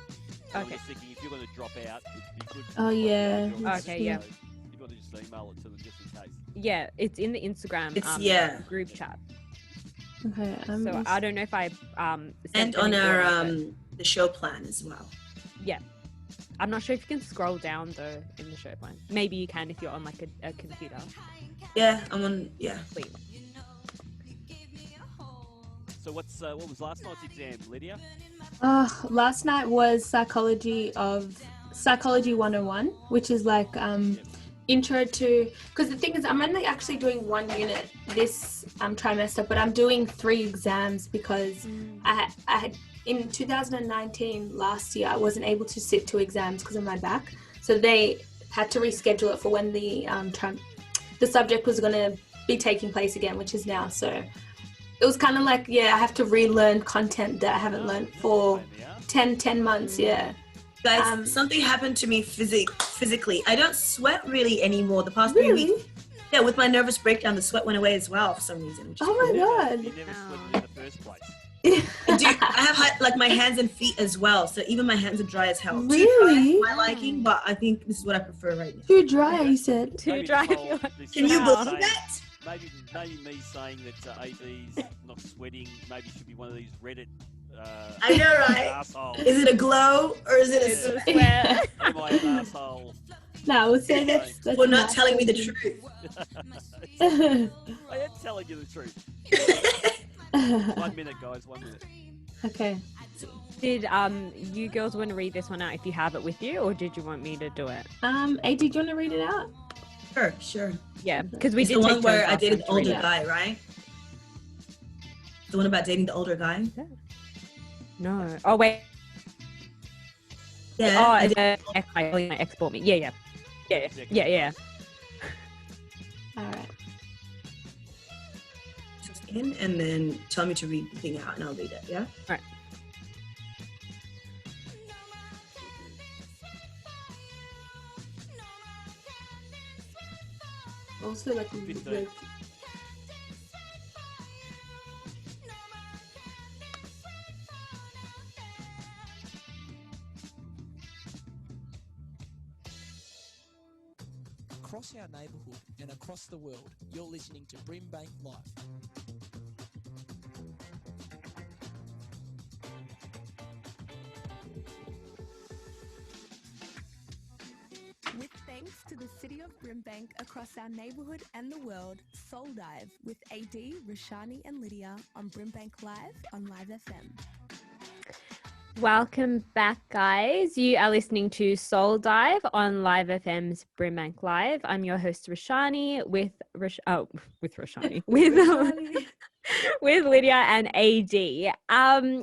So I'm just thinking if you're going to drop out, it'd be good. Oh, yeah. Okay, yeah. You've got to just email it to them just in case. Yeah, it's in the Instagram group chat. Okay. So I don't know if I and on our the show plan as well. Yeah. I'm not sure if you can scroll down though in the show plan. Maybe you can if you're on like a computer. Yeah, I'm on. Yeah. Sweet. So what was last night's exam, Lydia? Last night was Psychology 101, which is like intro to, because the thing is I'm only actually doing one unit this trimester, but I'm doing 3 exams because I had in 2019 last year I wasn't able to sit 2 exams because of my back, so they had to reschedule it for when the subject was going to be taking place again, which is now. So it was kind of like, I have to relearn content that I haven't learned for 10 months. Guys, something happened to me physically. I don't sweat really anymore the past 3 weeks. Yeah, with my nervous breakdown, the sweat went away as well for some reason. Oh my God. You never sweated in the first place. I have like my hands and feet as well, so even my hands are dry as hell. Really? Too dry for my liking, but I think this is what I prefer right now. Too dry, you said. Too Maybe dry. Can you believe that? Maybe me saying that AB's not sweating maybe should be one of these Reddit. I know, right? Assholes. Is it a glow or is it a sweat? Am I an asshole? No, we'll say that's Well, not telling me the truth. I am telling you the truth. 1 minute, guys. 1 minute. Okay. Did you girls want to read this one out if you have it with you, or did you want me to do it? AD, do you want to read it out? Sure. Yeah, because we it's did the one take where turns I last dated time the to read older it. guy, right? The one about dating the older guy? No. Oh wait. Yeah. Oh, my ex bought me. Yeah. All right. Just in and then tell me to read the thing out and I'll read it, yeah? Right. Also, like, Across our neighbourhood and across the world, you're listening to BRIMBANK Live. With thanks to the city of Brimbank across our neighbourhood and the world, Soul Dive with AD, Roshani and Lydia on Brimbank Live on Live FM. Welcome back, guys. You are listening to Soul Dive on Live FM's Brimbank Live. I'm your host Roshani with Roshani with Lydia and AD.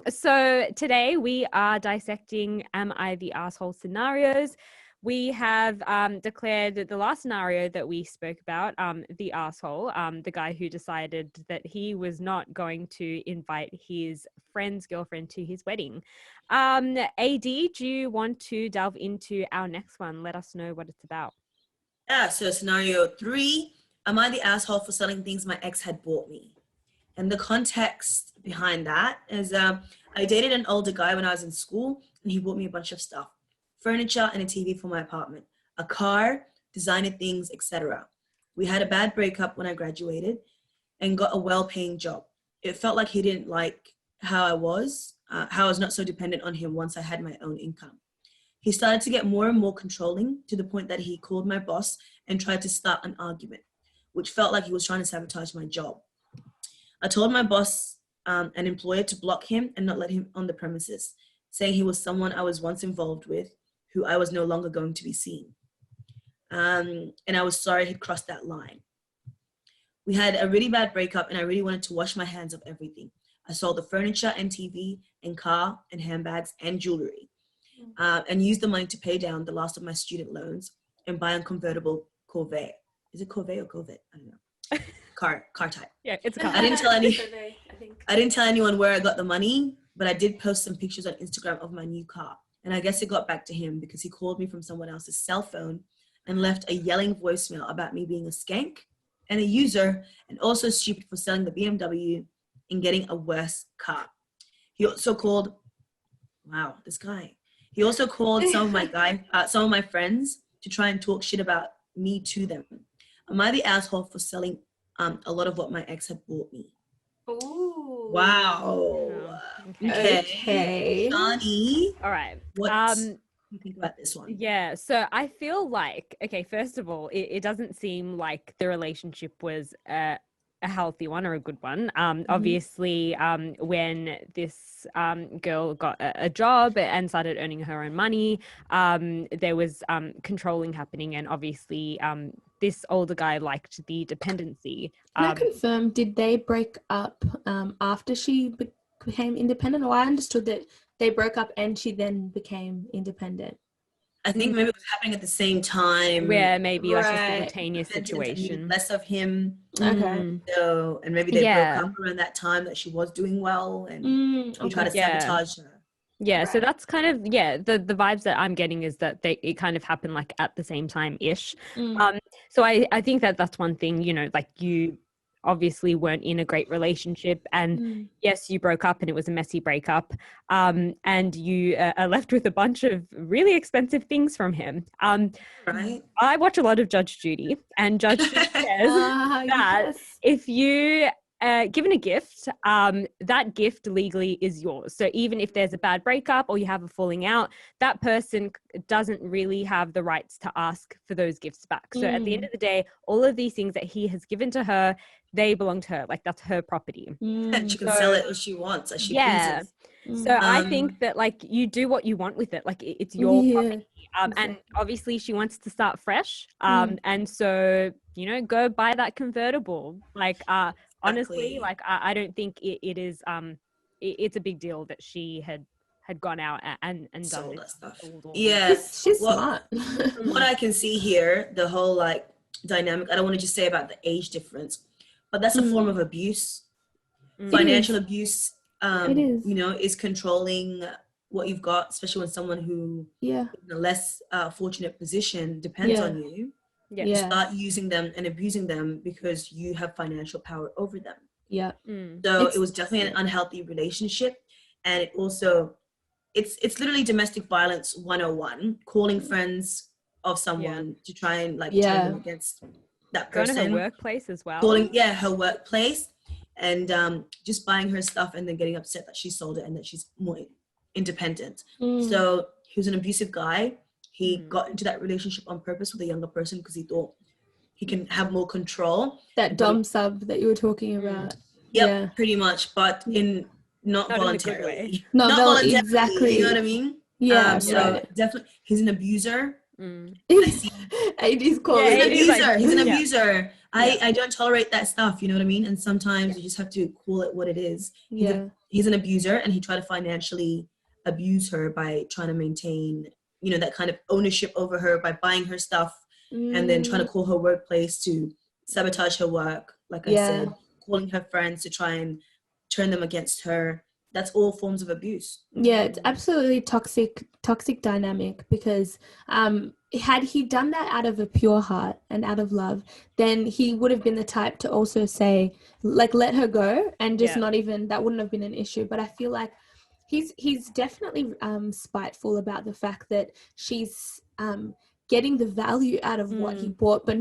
So today we are dissecting Am I the Arsehole scenarios. We have declared the last scenario that we spoke about, the arsehole, the guy who decided that he was not going to invite his friend's girlfriend to his wedding. AD, do you want to delve into our next one? Let us know what it's about. Yeah, so scenario 3, am I the asshole for selling things my ex had bought me? And the context behind that is I dated an older guy when I was in school, and he bought me a bunch of stuff. Furniture and a TV for my apartment, a car, designer things, etc. We had a bad breakup when I graduated and got a well-paying job. It felt like he didn't like how I was not so dependent on him once I had my own income. He started to get more and more controlling to the point that he called my boss and tried to start an argument, which felt like he was trying to sabotage my job. I told my boss, an employer, to block him and not let him on the premises, saying he was someone I was once involved with, who I was no longer going to be seeing. And I was sorry he'd crossed that line. We had a really bad breakup and I really wanted to wash my hands of everything. I sold the furniture and TV and car and handbags and jewelry and used the money to pay down the last of my student loans and buy a convertible Corvette. Is it Corvette or Corvette? I don't know. Car type. Yeah, it's a car. I didn't tell anyone where I got the money, but I did post some pictures on Instagram of my new car. And I guess it got back to him because he called me from someone else's cell phone and left a yelling voicemail about me being a skank and a user and also stupid for selling the BMW and getting a worse car. He also called, He also called some of my friends to try and talk shit about me to them. Am I the asshole for selling a lot of what my ex had bought me? Ooh. Wow. Okay. Johnny. All right. What do you think about this one? Yeah. So I feel like, okay, first of all, it doesn't seem like the relationship was a healthy one or a good one. Obviously, when this girl got a job and started earning her own money, there was controlling happening, and obviously this older guy liked the dependency. Can I confirm, did they break up after she became independent? Or I understood that they broke up and she then became independent. I think maybe it was happening at the same time. Where maybe like a simultaneous situation. Less of him. Okay. So, and maybe they broke up around that time that she was doing well and he tried to sabotage her. Yeah, right. So that's kind of, the vibes that I'm getting is that it kind of happened like at the same time-ish. So I think that's one thing, you know, like you obviously weren't in a great relationship and yes, you broke up and it was a messy breakup and you are left with a bunch of really expensive things from him. Right. I watch a lot of Judge Judy, and Judge Judy says that if you given a gift, that gift legally is yours. So even if there's a bad breakup or you have a falling out, that person doesn't really have the rights to ask for those gifts back. So at the end of the day, all of these things that he has given to her, they belong to her. Like that's her property. And she can sell it as she wants, as she pleases. So I think that like you do what you want with it. Like it's your property. And obviously she wants to start fresh. And so, you know, go buy that convertible. Like, honestly, like I don't think it is it's a big deal that she had gone out and done this stuff. Yes, she's smart. From what I can see here, the whole like dynamic, I don't want to just say about the age difference, but that's a form of abuse. Financial abuse it is. You know, is controlling what you've got, especially when someone who in a less fortunate position depends on you. You start using them and abusing them because you have financial power over them. So it was definitely an unhealthy relationship. And it also, it's literally domestic violence 101, calling friends of someone to try and like turn them against that person. Going to her workplace as well. Calling, her workplace, and just buying her stuff and then getting upset that she sold it and that she's more independent. So he was an abusive guy. he got into that relationship on purpose with a younger person because he thought he can have more control. That dom sub that you were talking about. Yep, Yeah, pretty much, but in not voluntarily. Not voluntarily. exactly. You know what I mean? Yeah, so definitely, he's an abuser. AD's calling. He's an abuser. Like, he's an abuser. I don't tolerate that stuff. You know what I mean? And sometimes you just have to call it what it is. He's an abuser, and he tried to financially abuse her by trying to maintain, you know, that kind of ownership over her by buying her stuff and then trying to call her workplace to sabotage her work. Like I said, calling her friends to try and turn them against her. That's all forms of abuse. Yeah, it's absolutely toxic dynamic, because had he done that out of a pure heart and out of love, then he would have been the type to also say, like, let her go, and just not even, that wouldn't have been an issue. But I feel like he's definitely spiteful about the fact that she's getting the value out of what he bought, but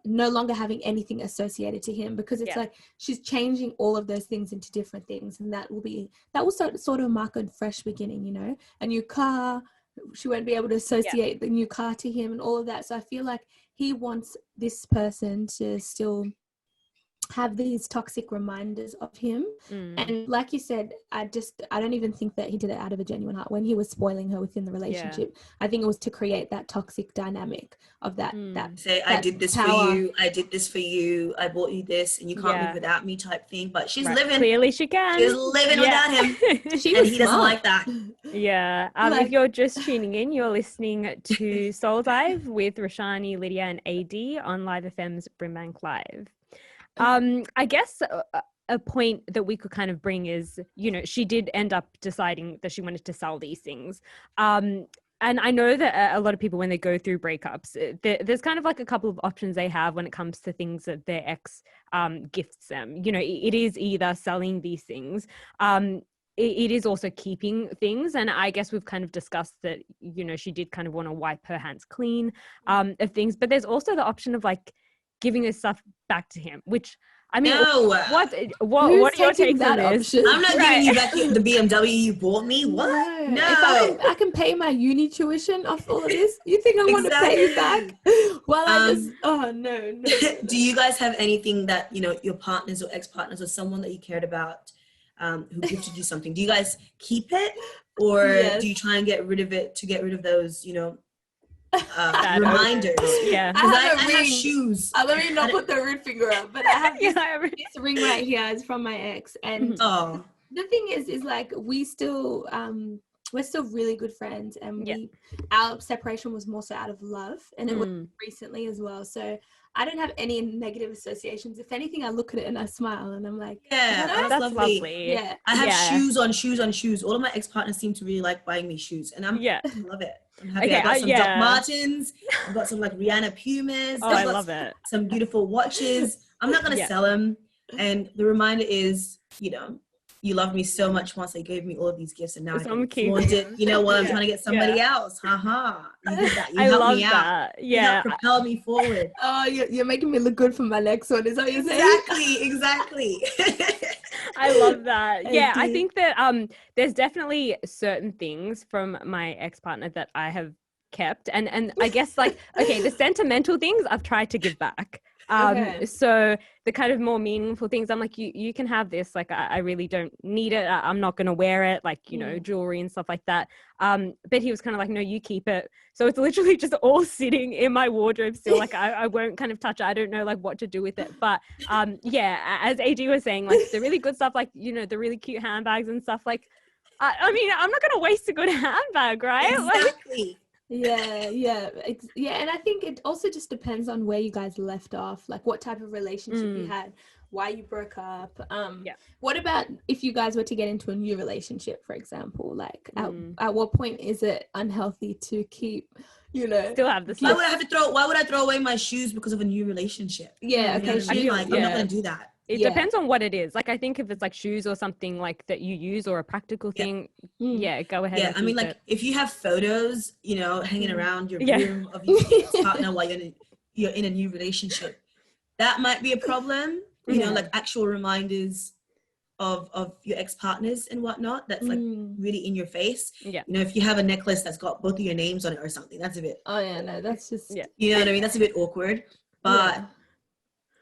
no longer having anything associated to him, because it's like she's changing all of those things into different things, and that will sort of mark a fresh beginning, you know. A new car, she won't be able to associate the new car to him and all of that. So I feel like he wants this person to still have these toxic reminders of him. And like you said, I don't even think that he did it out of a genuine heart when he was spoiling her within the relationship. I think it was to create that toxic dynamic of that say, I did this power. For you, I did this for you, I bought you this, and you can't live without me type thing. But she's living, clearly she can, she's living without him. And he doesn't like that. If you're just tuning in, you're listening to Soul Dive with Roshani, Lydia and AD on Live FM's BRIMBANK Live. I guess a point that we could kind of bring is, you know, she did end up deciding that she wanted to sell these things. And I know that a lot of people, when they go through breakups, there's kind of like a couple of options they have when it comes to things that their ex gifts them. You know, it is either selling these things. It is also keeping things. And I guess we've kind of discussed that, you know, she did kind of want to wipe her hands clean of things. But there's also the option of like giving this stuff back to him, which I mean, what are your takes on this? I'm not giving you back the BMW you bought me. What? No. If I can pay my uni tuition off all of this, you think I want to pay you back? Well, I just, no. Do you guys have anything that, you know, your partners or ex-partners or someone that you cared about who gifted you something? Do you guys keep it, or do you try and get rid of it to get rid of those, you know, reminders? I have shoes. Let me not put the rude finger up, but I have this ring right here. It's from my ex, and the thing is like we're still really good friends, and our separation was more so out of love, and it was recently as well. So I don't have any negative associations. If anything, I look at it and I smile, and I'm like, that's lovely. Yeah, I have shoes on shoes. All of my ex-partners seem to really like buying me shoes, and I love it. I'm happy. I got some Doc Martens. I've got some like Rihanna Pumas. I love it. Some beautiful watches. I'm not gonna sell them. And the reminder is, you know, you loved me so much once. They gave me all of these gifts, and now I can flaunt it. You know what? I'm trying to get somebody else. Haha. You did that. You helped me out. You helped propel me forward. Oh, you're making me look good for my next one. Is that what you're saying? Exactly. I love that. I think that there's definitely certain things from my ex-partner that I have kept, and I guess like the sentimental things I've tried to give back. So the kind of more meaningful things, I'm like, you can have this. Like, I really don't need it. I'm not going to wear it, like, you know, jewelry and stuff like that. But he was kind of like, no, you keep it. So it's literally just all sitting in my wardrobe still. Like, I won't kind of touch it. I don't know, like, what to do with it. But as AD was saying, like, the really good stuff, like, you know, the really cute handbags and stuff, like, I mean, I'm not going to waste a good handbag, right? Exactly. And I think it also just depends on where you guys left off, like what type of relationship you had, why you broke up. What about if you guys were to get into a new relationship, for example? Like at what point is it unhealthy to keep, you know, still have the why would I throw away my shoes because of a new relationship? I'm not gonna do that. It depends on what it is. Like, I think if it's like shoes or something like that you use, or a practical thing, go ahead. Yeah, I mean, like, if you have photos, you know, hanging around your room of your partner while you're in a new relationship, that might be a problem. You know, like actual reminders of your ex-partners and whatnot that's like really in your face. Yeah. You know, if you have a necklace that's got both of your names on it or something, that's a bit, Oh yeah, no, that's just you know what I mean? That's a bit awkward. But yeah.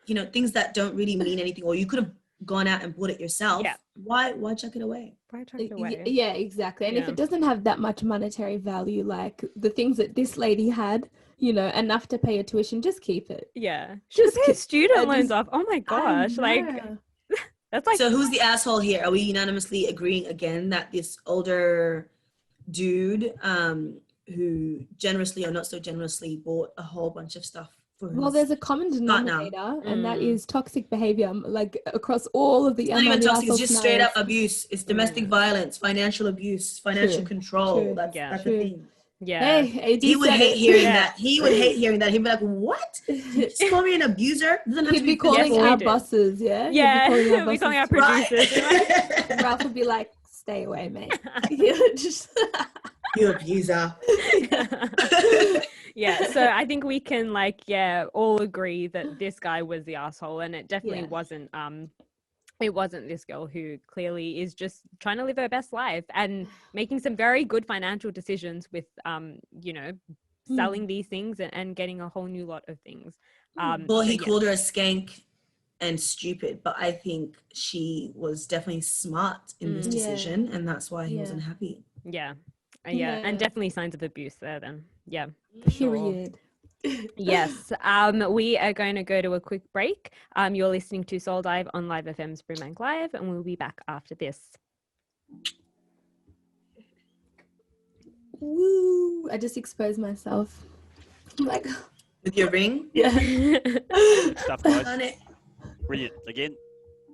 you know, things that don't really mean anything, or you could have gone out and bought it yourself. Yeah. Why chuck it away? Why chuck it away? Yeah, exactly. And if it doesn't have that much monetary value, like the things that this lady had, you know, enough to pay a tuition, just keep it. Yeah. Just pay student loans off. Oh my gosh. Like, that's like. So who's the asshole here? Are we unanimously agreeing again that this older dude who generously or not so generously bought a whole bunch of stuff for Well, there's a common denominator, and that is toxic behavior, like across all of the. It's not even toxic; it's just straight up abuse. It's domestic violence, financial abuse, financial control. That's the thing. Yeah, hey, he would hate hearing that. He would hate hearing that. He'd be like, "What? You just call me an abuser?" Doesn't have He'd to be calling our bosses. Yeah, he'd be calling our producers. Ralph would be like, "Stay away, mate." Just you abuser. Yeah, so I think we can all agree that this guy was the asshole, and it definitely wasn't it wasn't this girl who clearly is just trying to live her best life and making some very good financial decisions with selling these things and getting a whole new lot of things. Well, he called her a skank and stupid, but I think she was definitely smart in this decision, and that's why he wasn't happy. Yeah, and definitely signs of abuse there then. Yeah. Period. Yes. We are going to go to a quick break. You're listening to Soul Dive on Live FM's BRIMBANK Live, and we'll be back after this. Woo! I just exposed myself. Like with your ring? Yeah. Stuff, guys. Brilliant. Again.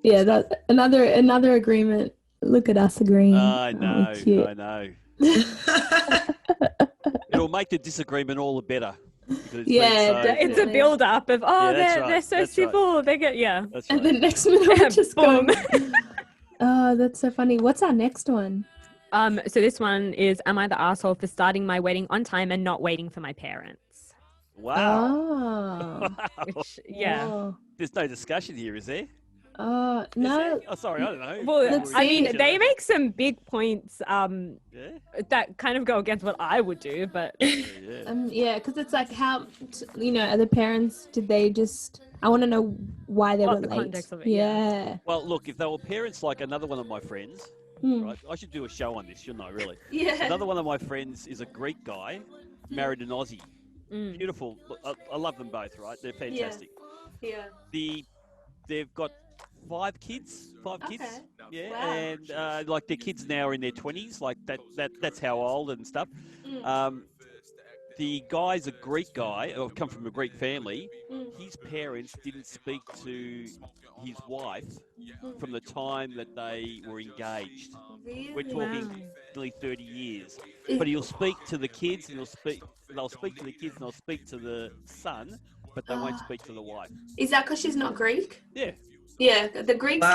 Yeah, that's another agreement. Look at us agreeing. I know. I know. It'll make the disagreement all the better. It's a build up of they're so civil. Right. They get That's right. And the next minute just boom. Oh, that's so funny. What's our next one? So this one is, am I the asshole for starting my wedding on time and not waiting for my parents? Wow. Oh. Which, There's no discussion here, is there? No. Oh, sorry, I don't know. Well, I mean, they make some big points that kind of go against what I would do, but because it's like how, are the parents, did they just, I want to know why they were the late. Context of it, yeah. Well, look, if they were parents like another one of my friends, right? I should do a show on this, really. Yeah. Another one of my friends is a Greek guy, married an Aussie. Beautiful. I love them both, right? They're fantastic. Yeah. They've got 5 kids. Okay. Yeah, wow. And their kids now are in their 20s, like that's how old and stuff. The guy's a Greek guy, or come from a Greek family. His parents didn't speak to his wife from the time that they were engaged. Really? We're talking nearly 30 years. But he'll speak to the kids, and they'll speak to the kids, and they'll speak to the son, but they won't speak to the wife. Is that because she's not Greek? Yeah. Yeah, the Greeks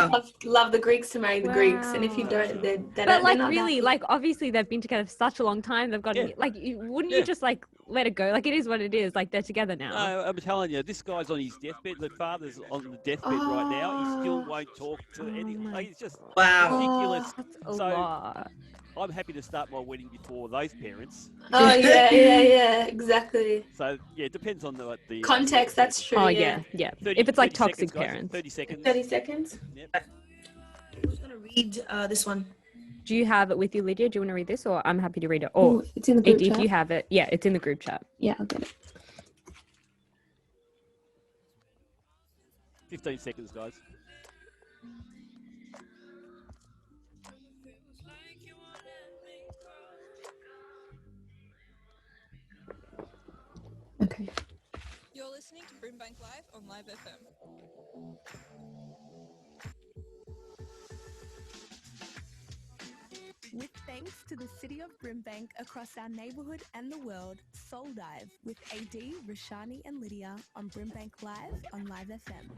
love the Greeks to marry the Greeks, and if you don't, they but don't. Like really, like obviously they've been together for such a long time. They've got wouldn't you just like let it go? Like it is what it is. Like they're together now. No, I'm telling you, this guy's on his deathbed. The father's on the deathbed right now. He still won't talk to any. Like, it's just ridiculous. That's a lot. I'm happy to start my wedding before those parents. Oh yeah, exactly. So it depends on the context. That's true. Oh yeah. 30, if it's like toxic seconds, parents. 30 seconds. 30 seconds. Yep. Who's gonna read this one? Do you have it with you, Lydia? Do you want to read this, or I'm happy to read it? Or it's in the group chat. If you have it, it's in the group chat. Yeah, I'll get it. 15 seconds, guys. Okay. You're listening to BRIMBANK Live on Live FM. With thanks to the city of BRIMBANK across our neighbourhood and the world, Soul Dive with AD, Roshani and Lydia on BRIMBANK Live on Live FM.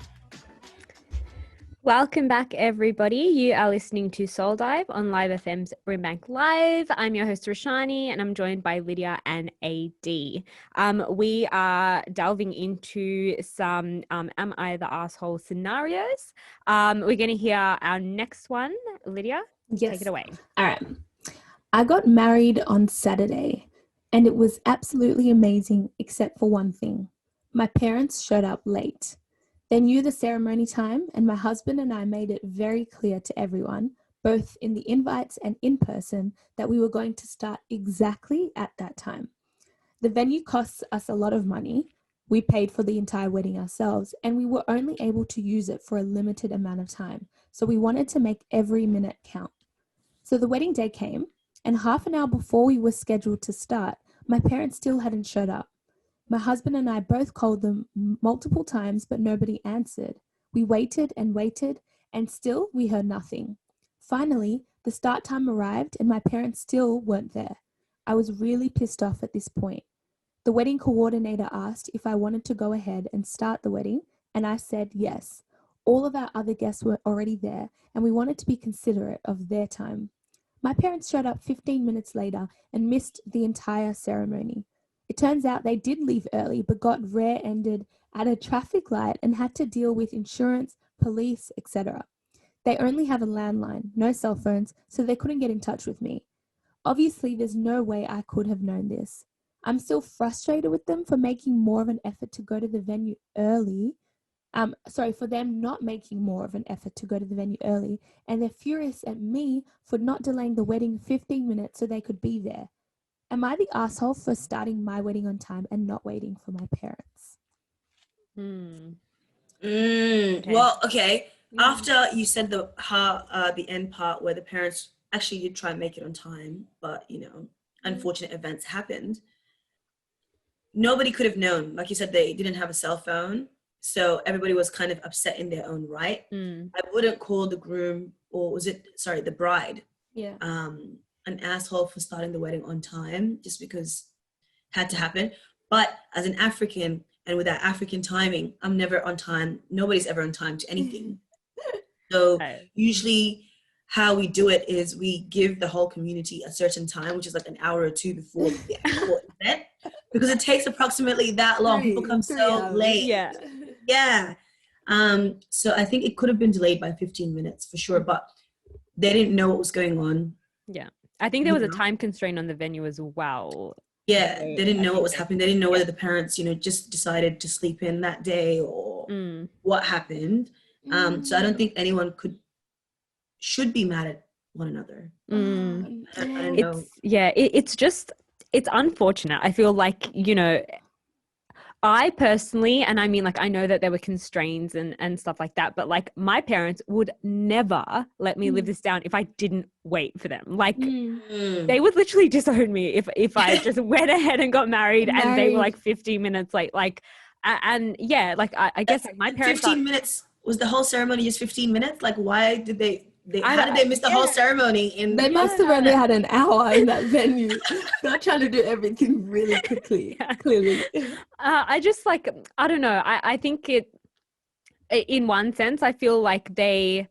Welcome back, everybody. You are listening to Soul Dive on Live FM's BRIMBANK Live. I'm your host, Roshani, and I'm joined by Lydia and AD. We are delving into some Am I the Arsehole scenarios. We're going to hear our next one. Lydia, take it away. All right. I got married on Saturday, and it was absolutely amazing, except for one thing. My parents showed up late. They knew the ceremony time, and my husband and I made it very clear to everyone, both in the invites and in person, that we were going to start exactly at that time. The venue costs us a lot of money. We paid for the entire wedding ourselves, and we were only able to use it for a limited amount of time. So we wanted to make every minute count. So the wedding day came, and half an hour before we were scheduled to start, my parents still hadn't showed up. My husband and I both called them multiple times, but nobody answered. We waited, and still we heard nothing. Finally, the start time arrived, and my parents still weren't there. I was really pissed off at this point. The wedding coordinator asked if I wanted to go ahead and start the wedding, and I said yes. All of our other guests were already there, and we wanted to be considerate of their time. My parents showed up 15 minutes later and missed the entire ceremony. It turns out they did leave early, but got rear-ended at a traffic light and had to deal with insurance, police, etc. They only have a landline, no cell phones, so they couldn't get in touch with me. Obviously, there's no way I could have known this. I'm still frustrated with them for making more of an effort to go to the venue early. For them not making more of an effort to go to the venue early, and they're furious at me for not delaying the wedding 15 minutes so they could be there. Am I the asshole for starting my wedding on time and not waiting for my parents? Okay. Well, okay. After you said the end part where the parents actually did try and make it on time, but unfortunate events happened. Nobody could have known. Like you said, they didn't have a cell phone, so everybody was kind of upset in their own right. I wouldn't call the groom, or the bride, an asshole for starting the wedding on time just because it had to happen. But as an African, and with that African timing, I'm never on time. Nobody's ever on time to anything. So usually how we do it is we give the whole community a certain time, which is like an hour or two before the actual event, because it takes approximately that long. People come so late. Yeah. So I think it could have been delayed by 15 minutes for sure, but they didn't know what was going on. Yeah. I think there was a time constraint on the venue as well. Yeah, they didn't know what was happening. They didn't know whether the parents, just decided to sleep in that day or what happened. So I don't think anyone should be mad at one another. I don't know. It's unfortunate. I feel like, I personally, and I mean, like, I know that there were constraints and stuff like that, but like my parents would never let me live this down if I didn't wait for them. Like they would literally disown me if I just went ahead and got married and they were like 15 minutes late. Like, and yeah, like I guess like, my parents 15 minute was the whole ceremony just 15 minutes? Like, why did how did they miss the whole ceremony? They must have only had an hour in that venue. They're trying to do everything really quickly, clearly. I just like, I don't know. I think in one sense, I feel like it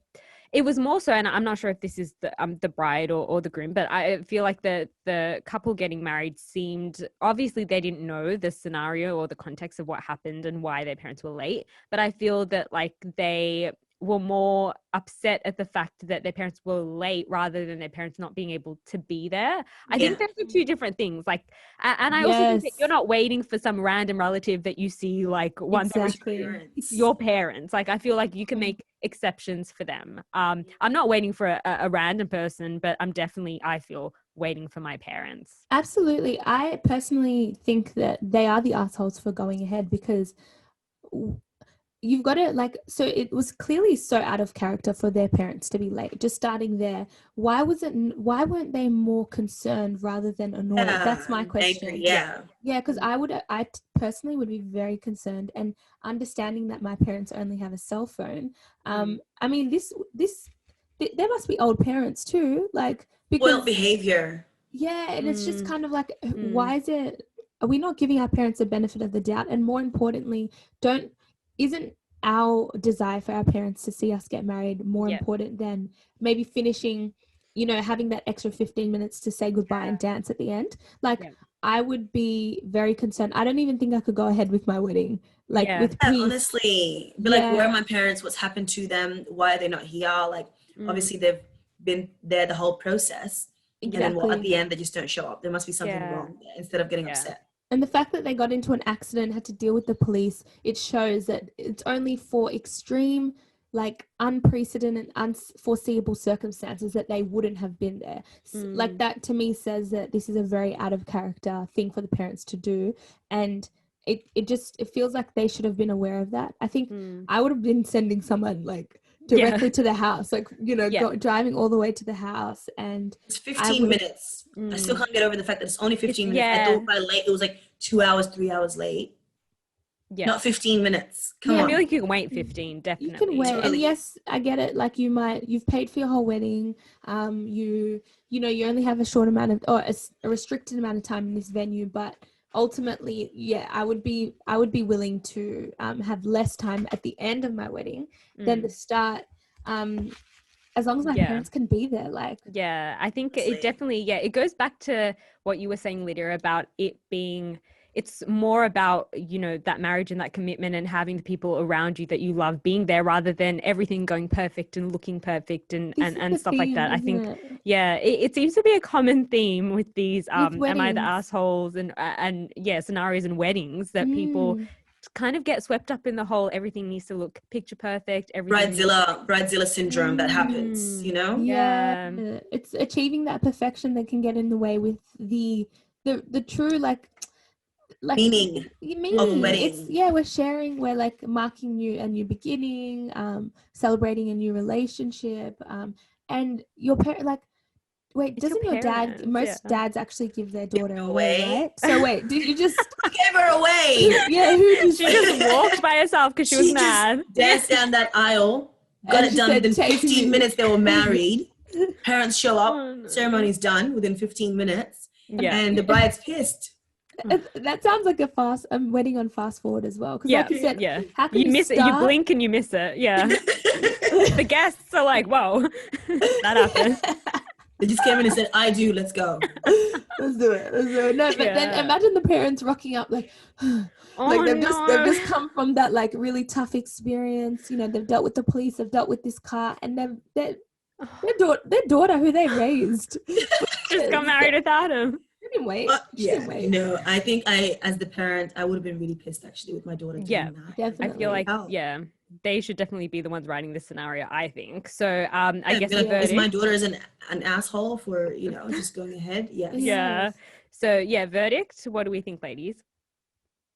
was more so, and I'm not sure if this is the bride or the groom, but I feel like the couple getting married seemed, obviously they didn't know the scenario or the context of what happened and why their parents were late. But I feel that like they were more upset at the fact that their parents were late rather than their parents not being able to be there. I think those are two different things. Like, and I also think that you're not waiting for some random relative that you see like once your parents. Like, I feel like you can make exceptions for them. I'm not waiting for a random person, but I feel waiting for my parents. Absolutely. I personally think that they are the assholes for going ahead, because you've got it like, so it was clearly so out of character for their parents to be late, just starting there. Why weren't they more concerned rather than annoyed? That's my question. Angry, because I personally would be very concerned, and understanding that my parents only have a cell phone. I mean, there must be old parents too, like, because spoiled behavior. Yeah, and it's just kind of like, why are we not giving our parents the benefit of the doubt? And more importantly, our desire for our parents to see us get married more important than maybe finishing, you know, having that extra 15 minutes to say goodbye and dance at the end. Like, I would be very concerned. I don't even think I could go ahead with my wedding, like with peace. Honestly, be like, where are my parents? What's happened to them? Why are they not here? Like, obviously they've been there the whole process. Exactly. And then at the end, they just don't show up. There must be something wrong there, instead of getting upset. And the fact that they got into an accident, had to deal with the police, it shows that it's only for extreme, like unprecedented, unforeseeable circumstances that they wouldn't have been there. Like, that to me says that this is a very out of character thing for the parents to do. And it feels like they should have been aware of that. I think I would have been sending someone like directly to the house, like, you know, driving all the way to the house. And it's 15 minutes. I still can't get over the fact that it's only 15 minutes. I thought by late it was like 2 hours, 3 hours late. Not 15 minutes. Come on. I feel like you can wait 15, definitely. You can wait. And yes, I get it. Like, you've paid for your whole wedding. You know, you only have a short amount of, or a restricted amount of time in this venue, but ultimately, I would be willing to have less time at the end of my wedding than the start. As long as my parents can be there, like. Yeah, I think it definitely, it goes back to what you were saying, Lydia, about it being, it's more about, you know, that marriage and that commitment and having the people around you that you love being there, rather than everything going perfect and looking perfect and stuff like that. I think, it seems to be a common theme with these, am I the assholes and scenarios and weddings that people kind of get swept up in the whole everything needs to look picture perfect. Bridezilla syndrome that happens, you know? Yeah. It's achieving that perfection that can get in the way with the true, like meaning of a wedding. We're like marking a new beginning, celebrating a new relationship, and your parent, like, wait, doesn't your dad, most dads actually give their daughter away, right? So wait, did you just give her away? She just walked by herself because she was mad. Just danced down that aisle, got it done within 15 minutes. They were married. Parents show up, ceremony's done within 15 minutes, and the bride's pissed. That sounds like a wedding on fast forward as well. Because like you said, how can you miss it? You blink and you miss it. Yeah. The guests are like, whoa, that happened. They just came in and said, I do, let's go. Let's do it. No, but then imagine the parents rocking up like, they've just come from that like really tough experience. You know, they've dealt with the police, they've dealt with this car, and their daughter who they raised just got married without him. Didn't wait. No, I think as the parent, I would have been really pissed actually with my daughter. Definitely. I feel like, they should definitely be the ones writing this scenario, I think. So I guess is my daughter is an asshole for, you know, just going ahead? Yes. Yeah. So verdict. What do we think, ladies?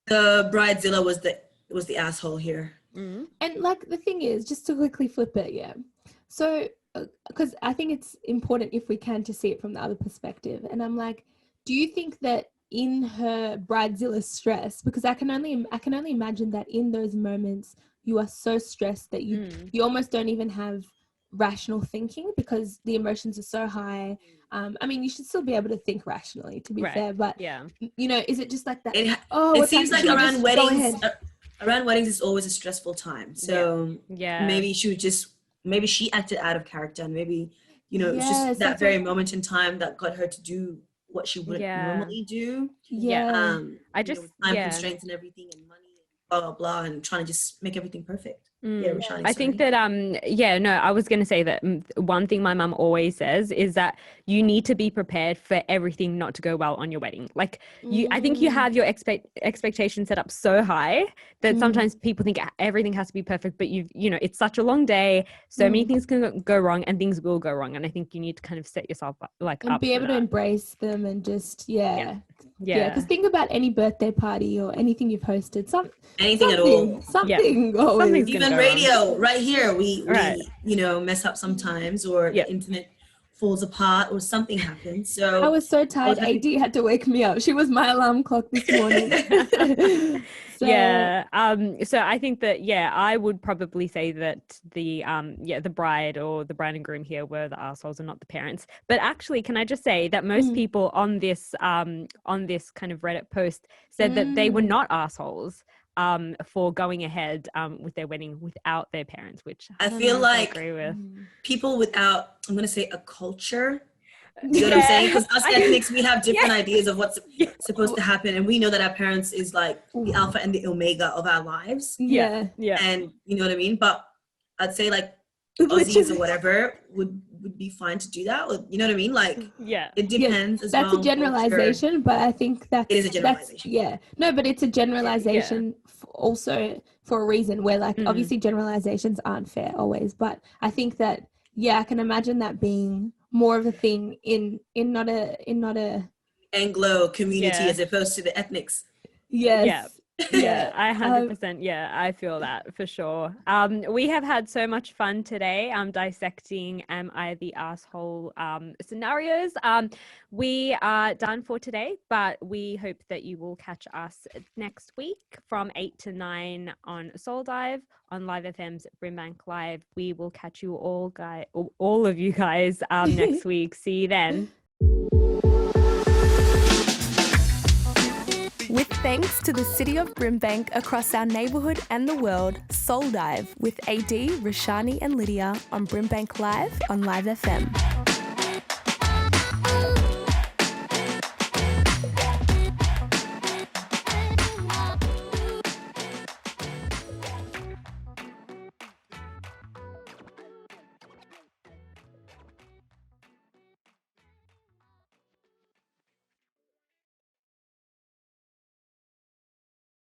The bridezilla was the asshole here. Mm-hmm. And like the thing is, just to quickly flip it, so because I think it's important if we can to see it from the other perspective. And I'm like, do you think that in her bridezilla stress, because I can only imagine that in those moments you are so stressed that you almost don't even have rational thinking because the emotions are so high. I mean, you should still be able to think rationally, to be fair, but you know, is it just like that? It seems like around weddings is always a stressful time. So maybe she acted out of character, and maybe, you know, it's just that very moment in time that got her to do what she wouldn't normally do. I just time constraints and everything and money and blah blah blah, and trying to just make everything perfect. Roshani, I think that I was going to say that one thing my mum always says is that you need to be prepared for everything not to go well on your wedding. Like I think you have your expectations set up so high that sometimes people think everything has to be perfect, but you know, it's such a long day, so many things can go wrong and things will go wrong, and I think you need to kind of set yourself up and be able to embrace them and just because think about any birthday party or anything you've hosted, anything at all, something even radio right here, we you know, mess up sometimes, or the internet falls apart or something happens. So I was so tired. AD had to wake me up. She was my alarm clock this morning. So I think that I would probably say that the bride or the bride and groom here were the assholes and not the parents. But actually, can I just say that most people on this kind of Reddit post said that they were not assholes. for going ahead with their wedding without their parents, which I don't feel know if I like agree with. people without, I'm going to say, a culture. You know what I'm saying? Because us ethnics, we have different ideas of what's supposed to happen. And we know that our parents is like the alpha and the omega of our lives. Yeah. And you know what I mean? But I'd say like Aussies or whatever would be fine to do that. Or, you know what I mean? Like, it depends as well. That's a generalization, but I think it is a generalization. No, but it's a generalization also for a reason where like obviously generalizations aren't fair always, but I think that I can imagine that being more of a thing in not a Anglo community as opposed to the ethnics. Yes. I 100% I feel that for sure. We have had so much fun today dissecting Am I the Arsehole scenarios. We are done for today, but we hope that you will catch us next week from 8 to 9 on Soul Dive on Live FM's BRIMBANK Live. We will catch you all of you guys next week. See you then. With thanks to the city of Brimbank across our neighbourhood and the world, Soul Dive with AD, Roshani and Lydia on BRIMBANK Live on Live FM.